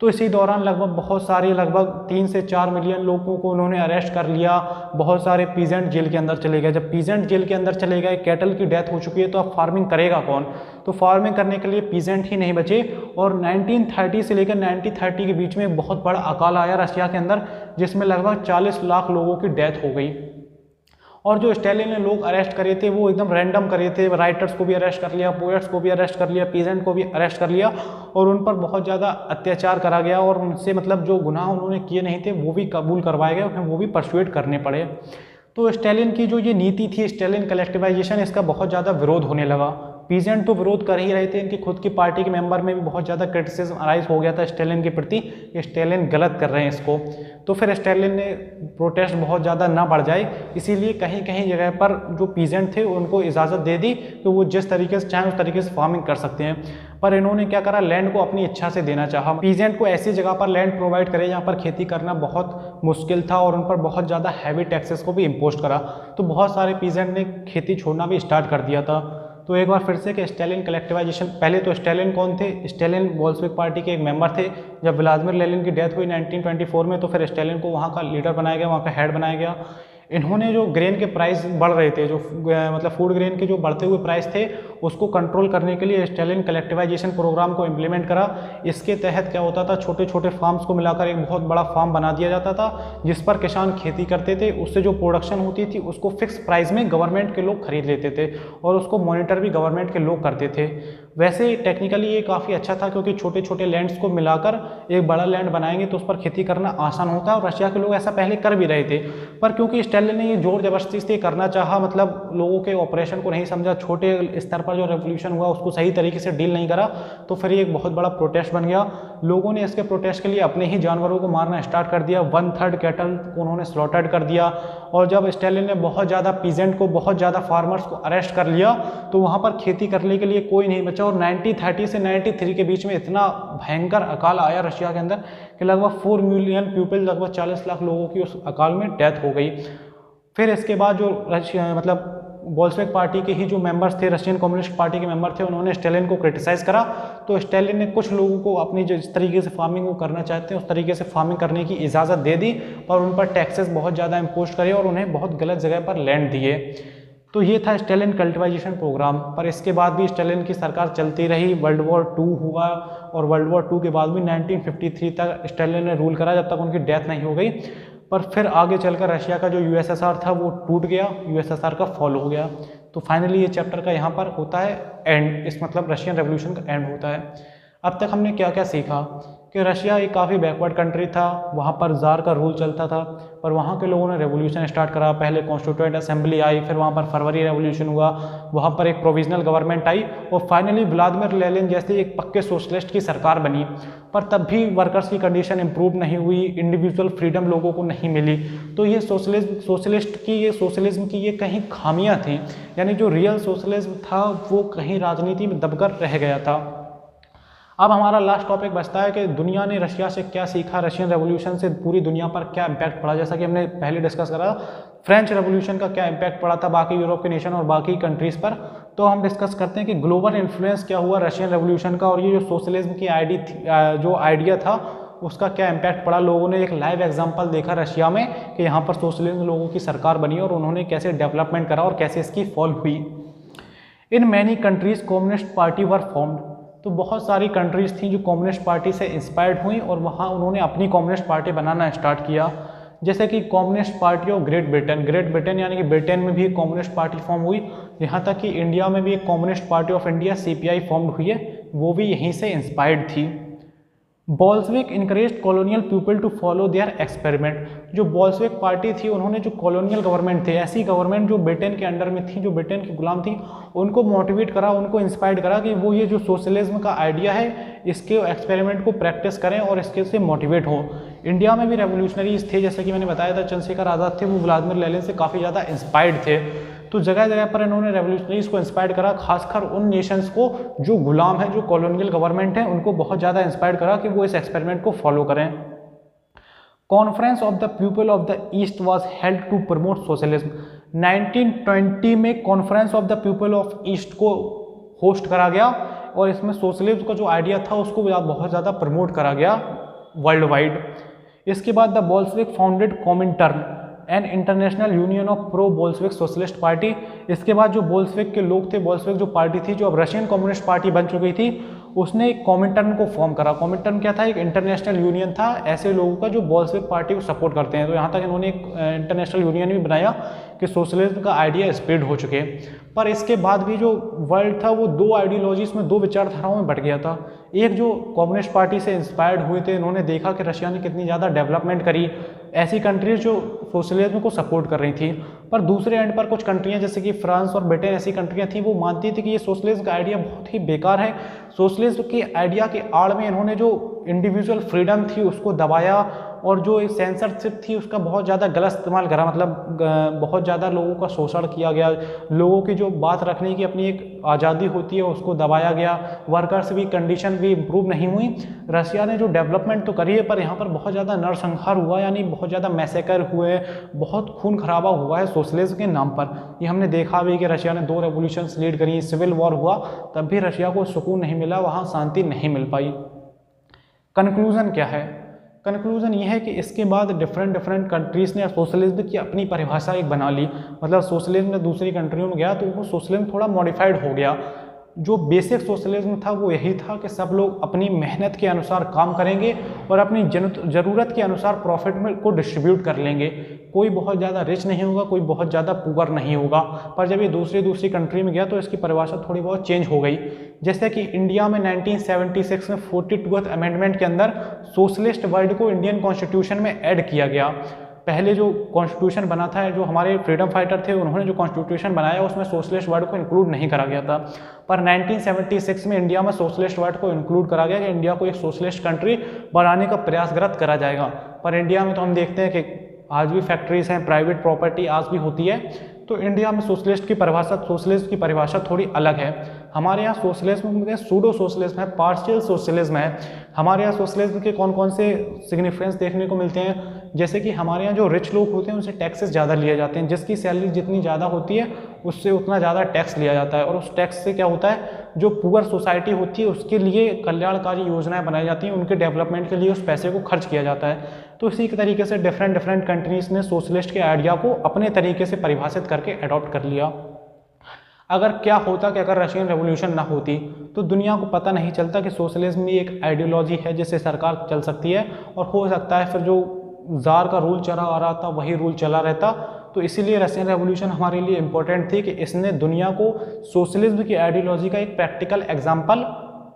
तो इसी दौरान लगभग बहुत सारे, लगभग 3 से 4 मिलियन लोगों को उन्होंने अरेस्ट कर लिया। बहुत सारे पीजेंट जेल के अंदर चले गए। जब पीजेंट जेल के अंदर चले गए, कैटल की डेथ हो चुकी है, तो अब फार्मिंग करेगा कौन? तो फार्मिंग करने के लिए पीजेंट ही नहीं बचे। और 1930 से लेकर 1930 के बीच में एक बहुत बड़ा अकाल आया रशिया के अंदर, जिसमें लगभग 40 लाख लोगों की डेथ हो गई। और जो स्टैलिन ने लोग अरेस्ट करे थे वो एकदम रैंडम करे थे। राइटर्स को भी अरेस्ट कर लिया, पोएट्स को भी अरेस्ट कर लिया, पीजेंट को भी अरेस्ट कर लिया, और उन पर बहुत ज़्यादा अत्याचार करा गया, और उनसे मतलब जो गुनाह उन्होंने किए नहीं थे वो भी कबूल करवाए गए, उन्हें वो भी परसुएट करने पड़े। तो स्टैलिन की जो ये नीति थी, स्टैलिन कलेक्टिवाइजेशन, इसका बहुत ज़्यादा विरोध होने लगा। पीजेंट तो विरोध कर ही रहे थे, इनकी खुद की पार्टी के मेंबर में भी बहुत ज़्यादा क्रिटिसिज्म अराइज हो गया था स्टैलिन के प्रति, स्टैलिन गलत कर रहे हैं इसको। तो फिर स्टैलिन ने प्रोटेस्ट बहुत ज़्यादा ना बढ़ जाए, इसीलिए कहीं कहीं जगह पर जो पीजेंट थे उनको इजाज़त दे दी कि वो जिस तरीके से चाहें उस तरीके से फार्मिंग कर सकते हैं। पर इन्होंने क्या करा, लैंड को अपनी इच्छा से देना चाहा। पीजेंट को ऐसी जगह पर लैंड प्रोवाइड करे जहाँ पर खेती करना बहुत मुश्किल था, और उन पर बहुत ज़्यादा हैवी टैक्सेस को भी इम्पोज करा। तो बहुत सारे पीजेंट ने खेती छोड़ना भी स्टार्ट कर दिया था। तो एक बार फिर से कि स्टैलिन कलेक्टिवाइजेशन, पहले तो स्टैलिन कौन थे? स्टैलिन बोल्शेविक पार्टी के एक मेंबर थे। जब व्लादिमीर लेनिन की डेथ हुई 1924 में, तो फिर स्टैलिन को वहाँ का लीडर बनाया गया, वहाँ का हेड बनाया गया। इन्होंने जो ग्रेन के प्राइस बढ़ रहे थे, जो मतलब फूड ग्रेन के जो बढ़ते हुए प्राइस थे, उसको कंट्रोल करने के लिए स्टैलिन कलेक्टिवाइजेशन प्रोग्राम को इम्प्लीमेंट करा। इसके तहत क्या होता था, छोटे छोटे फार्म्स को मिलाकर एक बहुत बड़ा फार्म बना दिया जाता था, जिस पर किसान खेती करते थे। उससे जो प्रोडक्शन होती थी उसको फिक्स प्राइस में गवर्नमेंट के लोग खरीद लेते थे, और उसको मॉनिटर भी गवर्नमेंट के लोग करते थे। वैसे टेक्निकली ये काफ़ी अच्छा था, क्योंकि छोटे छोटे लैंड्स को मिलाकर एक बड़ा लैंड बनाएंगे तो उस पर खेती करना आसान होता है, और रशिया के लोग ऐसा पहले कर भी रहे थे। पर क्योंकि स्टैलिन ने ये जोर जबरदस्ती से करना चाहा, मतलब लोगों के ऑपरेशन को नहीं समझा, छोटे स्तर पर जो रेवोल्यूशन हुआ उसको सही तरीके से डील नहीं करा, तो फिर ये एक बहुत बड़ा प्रोटेस्ट बन गया। लोगों ने इसके प्रोटेस्ट के लिए अपने ही जानवरों को मारना स्टार्ट कर दिया। 1/3 कैटल को उन्होंने स्लॉटर्ड कर दिया। और जब स्टैलिन ने बहुत ज़्यादा पीजेंट को, बहुत ज़्यादा फार्मर्स को अरेस्ट कर लिया, तो वहाँ पर खेती करने के लिए कोई नहीं बचा। और 1930 से 1993 के बीच में इतना भयंकर अकाल आया रशिया के अंदर कि लगभग 4 मिलियन पीपल, लगभग 40 लाख लोगों की उस अकाल में डेथ हो गई। फिर इसके बाद जो रशिया मतलब बोल्शेविक पार्टी के ही जो मेंबर्स थे, रशियन कम्युनिस्ट पार्टी के मेंबर थे, उन्होंने स्टैलिन को क्रिटिसाइज़ करा। तो स्टैलिन ने कुछ लोगों को अपनी जो इस तरीके से फार्मिंग वो करना चाहते हैं उस तरीके से फार्मिंग करने की इजाज़त दे दी, और उन पर टैक्सेस बहुत ज़्यादा इम्पोज करे, और उन्हें बहुत गलत जगह पर लैंड दिए। तो ये था स्टालिन कल्टिवाइजेशन प्रोग्राम। पर इसके बाद भी स्टालिन की सरकार चलती रही, वर्ल्ड वॉर 2 हुआ और वर्ल्ड वॉर 2 के बाद भी 1953 तक स्टालिन ने रूल करा, जब तक उनकी डेथ नहीं हो गई। पर फिर आगे चलकर रशिया का जो यूएसएसआर था वो टूट गया, यूएसएसआर का फॉल हो गया। तो फाइनली ये चैप्टर का यहाँ पर होता है एंड, इस मतलब रशियन रेवोल्यूशन का एंड होता है। अब तक हमने क्या क्या सीखा कि रशिया एक काफ़ी बैकवर्ड कंट्री था, वहाँ पर ज़ार का रूल चलता था, पर वहाँ के लोगों ने रेवोल्यूशन स्टार्ट करा। पहले कॉन्स्टिट्यूएंट असेंबली आई, फिर वहाँ पर फरवरी रेवोल्यूशन हुआ, वहाँ पर एक प्रोविजनल गवर्नमेंट आई और फाइनली व्लादिमीर लेनिन जैसे एक पक्के सोशलिस्ट की सरकार बनी। पर तब भी वर्कर्स की कंडीशन इंप्रूव नहीं हुई, इंडिविजुअल फ्रीडम लोगों को नहीं मिली। तो ये सोशलिज्म की ये कहीं खामियाँ थी, यानी जो रियल सोशलिज्म था वो कहीं राजनीति में दबकर रह गया था। अब हमारा लास्ट टॉपिक बचता है कि दुनिया ने रशिया से क्या सीखा, रशियन रेवोल्यूशन से पूरी दुनिया पर क्या इम्पैक्ट पड़ा। जैसा कि हमने पहले डिस्कस करा, फ्रेंच रेवोल्यूशन का क्या इम्पैक्ट पड़ा था बाकी यूरोप के नेशन और बाकी कंट्रीज़ पर। तो हम डिस्कस करते हैं कि ग्लोबल इन्फ्लुएंस क्या हुआ रशियन रेवोल्यूशन का, और ये जो सोशलिज्म की जो आइडिया था उसका क्या इम्पैक्ट पड़ा। लोगों ने एक लाइव एग्जाम्पल देखा रशिया में कि यहाँ पर सोशलिज्म लोगों की सरकार बनी और उन्होंने कैसे डेवलपमेंट करा और कैसे इसकी फॉल हुई। In many countries communist party were formed. तो बहुत सारी कंट्रीज़ थी जो कम्युनिस्ट पार्टी से इंस्पायर्ड हुई और वहाँ उन्होंने अपनी कम्युनिस्ट पार्टी बनाना स्टार्ट किया। जैसे कि communist party of great Britain यानी कि ब्रिटेन में भी एक कम्युनिस्ट पार्टी फॉर्म हुई। यहाँ तक कि इंडिया में भी एक communist party of India CPI form हुई है, वो भी यहीं से इंस्पायर्ड थी। Bolshevik encouraged colonial people to follow their experiment. जो बोल्शेविक पार्टी थी उन्होंने जो कॉलोनियल गवर्नमेंट थे, ऐसी गवर्नमेंट जो ब्रिटेन के अंडर में थी, जो ब्रिटेन की गुलाम थी, उनको मोटिवेट करा, उनको इंस्पायर्ड करा कि वो ये जो सोशलिज्म का आइडिया है इसके एक्सपेरिमेंट को प्रैक्टिस करें और इसके से मोटिवेट हो। इंडिया में भी रेवोल्यूशनरीज थे, जैसे कि मैंने बताया था चंद्रशेखर आज़ाद थे, वो व्लादिमीर लेनिन से काफ़ी ज़्यादा इंस्पायर्ड थे। तो जगह जगह पर इन्होंने रेवोल्यूशनरीज को इंस्पायर करा, खासकर उन नेशंस को जो गुलाम है, जो कॉलोनियल गवर्नमेंट है, उनको बहुत ज़्यादा इंस्पायर करा कि वो इस एक्सपेरिमेंट को फॉलो करें। Conference of the people of the east was held to promote socialism. 1920 में conference of the people of east को होस्ट करा गया और इसमें सोशलिज्म का जो आइडिया था उसको बहुत ज़्यादा प्रमोट करा गया वर्ल्ड वाइड। इसके बाद the Bolshevik founded Comintern an international union of pro Bolshevik socialist party. इसके बाद जो बोल्शेविक के लोग थे, बोल्शेविक जो पार्टी थी, जो अब रशियन कम्युनिस्ट पार्टी बन चुकी थी, उसने एक कॉमिंटर्न को फॉर्म करा। कॉमिंटर्न क्या था? एक इंटरनेशनल यूनियन था ऐसे लोगों का जो बोल्शेविक पार्टी को सपोर्ट करते हैं। तो यहाँ तक इन्होंने एक इंटरनेशनल यूनियन भी बनाया कि सोशलिज्म का आइडिया स्प्रेड हो चुके। पर इसके बाद भी जो वर्ल्ड था वो दो आइडियोलॉजीज में, दो विचारधाराओं में बट गया था। एक जो कम्युनिस्ट पार्टी से इंस्पायर्ड हुए थे, इन्होंने देखा कि रशिया ने कितनी ज़्यादा डेवलपमेंट करी, ऐसी कंट्रीज जो सोशलिज्म को सपोर्ट कर रही थी। पर दूसरे एंड पर कुछ कंट्रियां जैसे कि फ्रांस और ब्रिटेन ऐसी कंट्रियां थी, वो मानती थी कि ये सोशलिज्म का आइडिया बहुत ही बेकार है। सोशलिज्म के आइडिया के आड़ में इन्होंने जो इंडिविजुअल फ्रीडम थी उसको दबाया और जो एक सेंसरशिप थी उसका बहुत ज़्यादा गलत इस्तेमाल करा। मतलब बहुत ज़्यादा लोगों का शोषण किया गया, लोगों की जो बात रखने की अपनी एक आज़ादी होती है उसको दबाया गया, वर्कर्स भी कंडीशन भी इम्प्रूव नहीं हुई। रशिया ने जो डेवलपमेंट तो करी है पर यहाँ पर बहुत ज़्यादा नरसंहार हुआ, यानी बहुत ज़्यादा मैसेकर हुए, बहुत खून खराबा हुआ है सोशलिज्म के नाम पर। ये हमने देखा भी कि रशिया ने 2 रेवोल्यूशंस लीड करी, सिविल वॉर हुआ, तब भी रशिया को सुकून नहीं मिला, वहाँ शांति नहीं मिल पाई। कंक्लूजन क्या है? कंक्लूजन ये है कि इसके बाद डिफरेंट कंट्रीज़ ने सोशलिज्म की अपनी परिभाषा एक बना ली। मतलब सोशलिज्म में दूसरी कंट्रियों में गया तो वो सोशलिज्म थोड़ा मॉडिफाइड हो गया। जो बेसिक सोशलिज्म था वो यही था कि सब लोग अपनी मेहनत के अनुसार काम करेंगे और अपनी ज़रूरत के अनुसार प्रॉफिट में को डिस्ट्रीब्यूट कर लेंगे। कोई बहुत ज़्यादा रिच नहीं होगा, कोई बहुत ज़्यादा पुअर नहीं होगा। पर जब ये दूसरी कंट्री में गया तो इसकी परिभाषा थोड़ी बहुत चेंज हो गई। जैसे कि इंडिया में 1976 में 42th अमेंडमेंट के अंदर सोशलिस्ट वर्ड को इंडियन कॉन्स्टिट्यूशन में ऐड किया गया। पहले जो कॉन्स्टिट्यूशन बना था, जो हमारे फ्रीडम फाइटर थे उन्होंने जो कॉन्स्टिट्यूशन बनाया उसमें सोशलिस्ट वर्ड को इंक्लूड नहीं करा गया था। पर 1976 में इंडिया में सोशलिस्ट वर्ड को इंक्लूड करा गया कि इंडिया को एक सोशलिस्ट कंट्री बनाने का प्रयासरत करा जाएगा। पर इंडिया में तो हम देखते हैं कि आज भी फैक्ट्रीज हैं, प्राइवेट प्रॉपर्टी आज भी होती है। तो इंडिया में सोशलिज्म की परिभाषा थोड़ी अलग है। हमारे यहाँ सोशलिज्म में सूडो सोशलिज्म है, पार्शियल सोशलिज्म है। हमारे यहाँ सोशलिज्म के कौन कौन से सिग्निफिकेंस देखने को मिलते हैं? जैसे कि हमारे यहाँ जो रिच लोग होते हैं उनसे टैक्सेस ज़्यादा लिए जाते हैं, जिसकी सैलरी जितनी ज़्यादा होती है उससे उतना ज़्यादा टैक्स लिया जाता है। और उस टैक्स से क्या होता है, जो पुअर सोसाइटी होती है उसके लिए कल्याणकारी योजनाएं बनाई जाती हैं, उनके डेवलपमेंट के लिए उस पैसे को खर्च किया जाता है। तो इसी के तरीके से डिफरेंट कंट्रीज़ ने सोशलिस्ट के आइडिया को अपने तरीके से परिभाषित करके अडॉप्ट कर लिया। अगर क्या होता कि अगर रशियन रेवोल्यूशन ना होती तो दुनिया को पता नहीं चलता कि सोशलिज्म भी एक आइडियोलॉजी है जिससे सरकार चल सकती है, और हो सकता है फिर जो जार का रूल चला आ रहा था वही रूल चला रहता। तो इसीलिए रशियन रेवोल्यूशन हमारे लिए इम्पोर्टेंट थी कि इसने दुनिया को सोशलिज्म की आइडियोलॉजी का एक प्रैक्टिकल एग्जाम्पल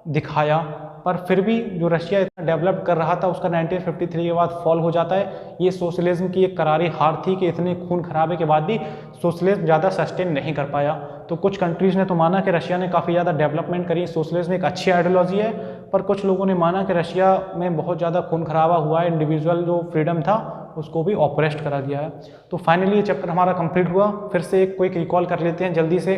दिखाया। पर फिर भी जो रशिया इतना डेवलप कर रहा था उसका 1953 के बाद फॉल हो जाता है। ये सोशलिज्म की एक करारी हार थी कि इतने खून खराबे के बाद भी सोशलिज्म ज़्यादा सस्टेन नहीं कर पाया। तो कुछ कंट्रीज़ ने तो माना कि रशिया ने काफ़ी ज़्यादा डेवलपमेंट करी, सोशलिज्म एक अच्छी आइडियोलॉजी है, पर कुछ लोगों ने माना कि रशिया में बहुत ज़्यादा खून खराबा हुआ है, इंडिविजुअल जो फ्रीडम था उसको भी ऑपरेस्ट करा गया है। तो फाइनली ये चैप्टर हमारा कंप्लीट हुआ। फिर से एक क्विक रिकॉल कर लेते हैं जल्दी से।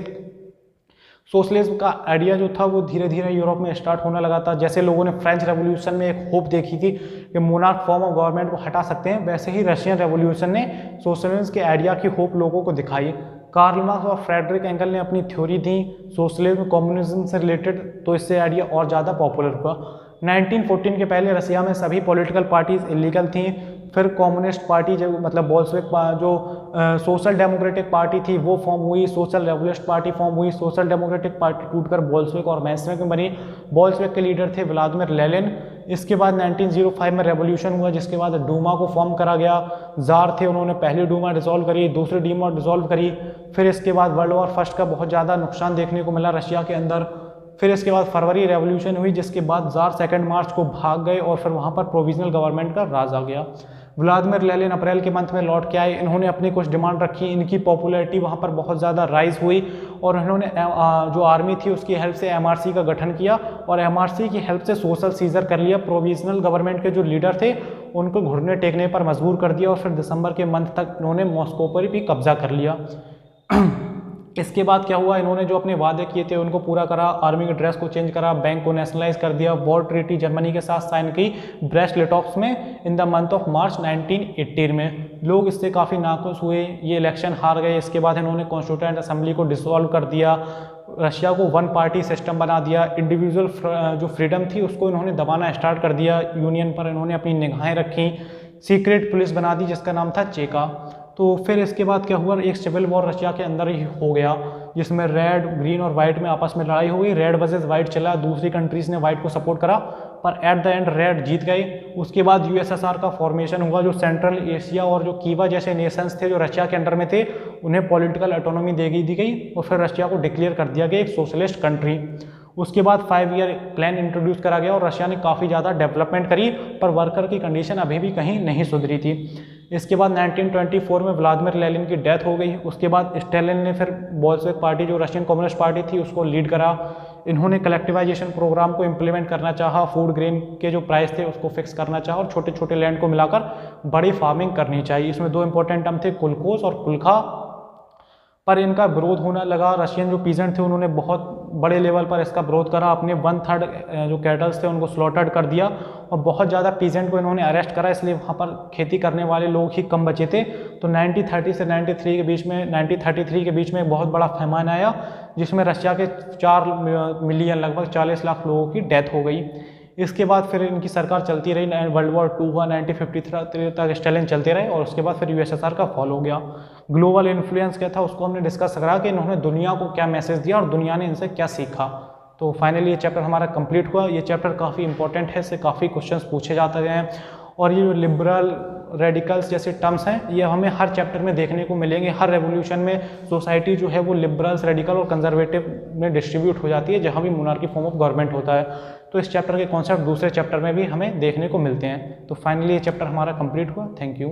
सोशलिज्म का आइडिया जो था वो धीरे धीरे यूरोप में स्टार्ट होने लगा था। जैसे लोगों ने फ्रेंच रेवोल्यूशन में एक होप देखी थी कि मोनार्क फॉर्म ऑफ गवर्नमेंट को हटा सकते हैं, वैसे ही रशियन रेवोल्यूशन ने सोशलिज्म के आइडिया की होप लोगों को दिखाई। कार्ल मार्क्स और फ्रेडरिक एंगल ने अपनी थ्योरी दी सोशलिज्म कम्युनिज्म से रिलेटेड, तो इससे आइडिया और ज़्यादा पॉपुलर हुआ। 1914 के पहले रशिया में सभी पॉलिटिकल पार्टीज इलीगल थी। फिर कम्युनिस्ट पार्टी जो मतलब बोल्शेविक जो सोशल डेमोक्रेटिक पार्टी थी वो फॉर्म हुई, सोशल रेवोल्यूशन पार्टी फॉर्म हुई। सोशल डेमोक्रेटिक पार्टी टूटकर बोल्शेविक और मेंशेविक में बनी। बोल्शेविक के लीडर थे व्लादिमीर लेनिन। इसके बाद 1905 में रेवोल्यूशन हुआ, जिसके बाद डूमा को फॉर्म करा गया। जार थे, उन्होंने पहली डूमा डिसॉल्व करी, दूसरी डूमा डिसॉल्व करी। फिर इसके बाद वर्ल्ड वॉर फर्स्ट का बहुत ज़्यादा नुकसान देखने को मिला रशिया के अंदर। फिर इसके बाद फरवरी रेवोल्यूशन हुई, जिसके बाद जार 2 मार्च को भाग गए और फिर वहाँ पर प्रोविजनल गवर्नमेंट का राज आ गया। व्लादिमीर लेनिन अप्रैल के मंथ में लौट के आए। इन्होंने अपनी कुछ डिमांड रखी, इनकी पॉपुलैरिटी वहाँ पर बहुत ज़्यादा राइज हुई और इन्होंने जो आर्मी थी उसकी हेल्प से एमआरसी का गठन किया और एमआरसी की हेल्प से सोशल सीजर कर लिया। प्रोविजनल गवर्नमेंट के जो लीडर थे उनको घुटने टेकने पर मजबूर कर दिया और फिर दिसंबर के मंथ तक इन्होंने मॉस्को पर भी कब्जा कर लिया। इसके बाद क्या हुआ, इन्होंने जो अपने वादे किए थे उनको पूरा करा, आर्मी के ड्रेस को चेंज करा, बैंक को नेशनलाइज कर दिया, वॉर ट्रीटी जर्मनी के साथ साइन की ब्रेस्ट लिटॉप्स में in the month of March 1918 में। लोग इससे काफ़ी नाखुश हुए, ये इलेक्शन हार गए। इसके बाद इन्होंने कॉन्स्टिट्यूएंट असेंबली को डिसॉल्व कर दिया, रशिया को वन पार्टी सिस्टम बना दिया, इंडिविजुअल जो फ्रीडम थी उसको इन्होंने दबाना स्टार्ट कर दिया, यूनियन पर इन्होंने अपनी निगाहें रखी, सीक्रेट पुलिस बना दी जिसका नाम था चेका। तो फिर इसके बाद क्या हुआ, एक सिविल वॉर रशिया के अंदर ही हो गया जिसमें रेड ग्रीन और वाइट में आपस में लड़ाई हुई। रेड वर्सेस वाइट चला, दूसरी कंट्रीज ने वाइट को सपोर्ट करा पर एट द एंड रेड जीत गए। उसके बाद यूएसएसआर का फॉर्मेशन हुआ, जो सेंट्रल एशिया और जो कीवा जैसे नेशंस थे जो रशिया के अंडर में थे उन्हें पॉलिटिकल ऑटोनॉमी दी गई और फिर रशिया को डिक्लेयर कर दिया गया एक सोशलिस्ट कंट्री। उसके बाद 5 ईयर प्लान इंट्रोड्यूस करा गया और रशिया ने काफ़ी ज़्यादा डेवलपमेंट करी पर वर्कर की कंडीशन अभी भी कहीं नहीं सुधरी थी। इसके बाद 1924 में व्लादिमीर लेनिन की डेथ हो गई। उसके बाद स्टालिन ने फिर बोल्शेविक पार्टी जो रशियन कम्युनिस्ट पार्टी थी उसको लीड करा। इन्होंने कलेक्टिवाइजेशन प्रोग्राम को इम्प्लीमेंट करना चाहा, फूड ग्रेन के जो प्राइस थे उसको फिक्स करना चाहा और छोटे छोटे लैंड को मिलाकर बड़ी फार्मिंग करनी चाहिए। इसमें 2 इंपॉर्टेंट टर्म थे, कुलकोस और कुलखा, पर इनका विरोध होने लगा। रशियन जो पीजेंट थे उन्होंने बहुत बड़े लेवल पर इसका विरोध करा, अपने 1/3 जो कैटल्स थे उनको स्लॉटर्ड कर दिया और बहुत ज़्यादा पीजेंट को इन्होंने अरेस्ट करा, इसलिए वहाँ पर खेती करने वाले लोग ही कम बचे थे। तो 1930 से 1933 के बीच में एक बहुत बड़ा फैमान आया जिसमें रशिया के 4 मिलियन लगभग 40 लाख लोगों की डेथ हो गई। इसके बाद फिर इनकी सरकार चलती रही, वर्ल्ड वॉर 2 हुआ, 1953 तक स्टालिन चलते रहे और उसके बाद फिर यूएसएसआर का फॉल हो गया। ग्लोबल इन्फ्लुएंस क्या था उसको हमने डिस्कस करा कि इन्होंने दुनिया को क्या मैसेज दिया और दुनिया ने इनसे क्या सीखा। तो फाइनली ये चैप्टर हमारा कंप्लीट हुआ। ये चैप्टर काफ़ी इंपॉर्टेंट है, इससे काफ़ी क्वेश्चंस पूछे जाते हैं और ये जो लिबरल रेडिकल्स जैसे टर्म्स हैं ये हमें हर चैप्टर में देखने को मिलेंगे। हर रेवोल्यूशन में सोसाइटी जो है वो लिबरल्स, रेडिकल और कंजर्वेटिव में डिस्ट्रीब्यूट हो जाती है जहाँ भी मोनार्की फॉर्म ऑफ गवर्नमेंट होता है। तो इस चैप्टर के कॉन्सेप्ट दूसरे चैप्टर में भी हमें देखने को मिलते हैं। तो फाइनली ये चैप्टर हमारा कंप्लीट हुआ। Thank you.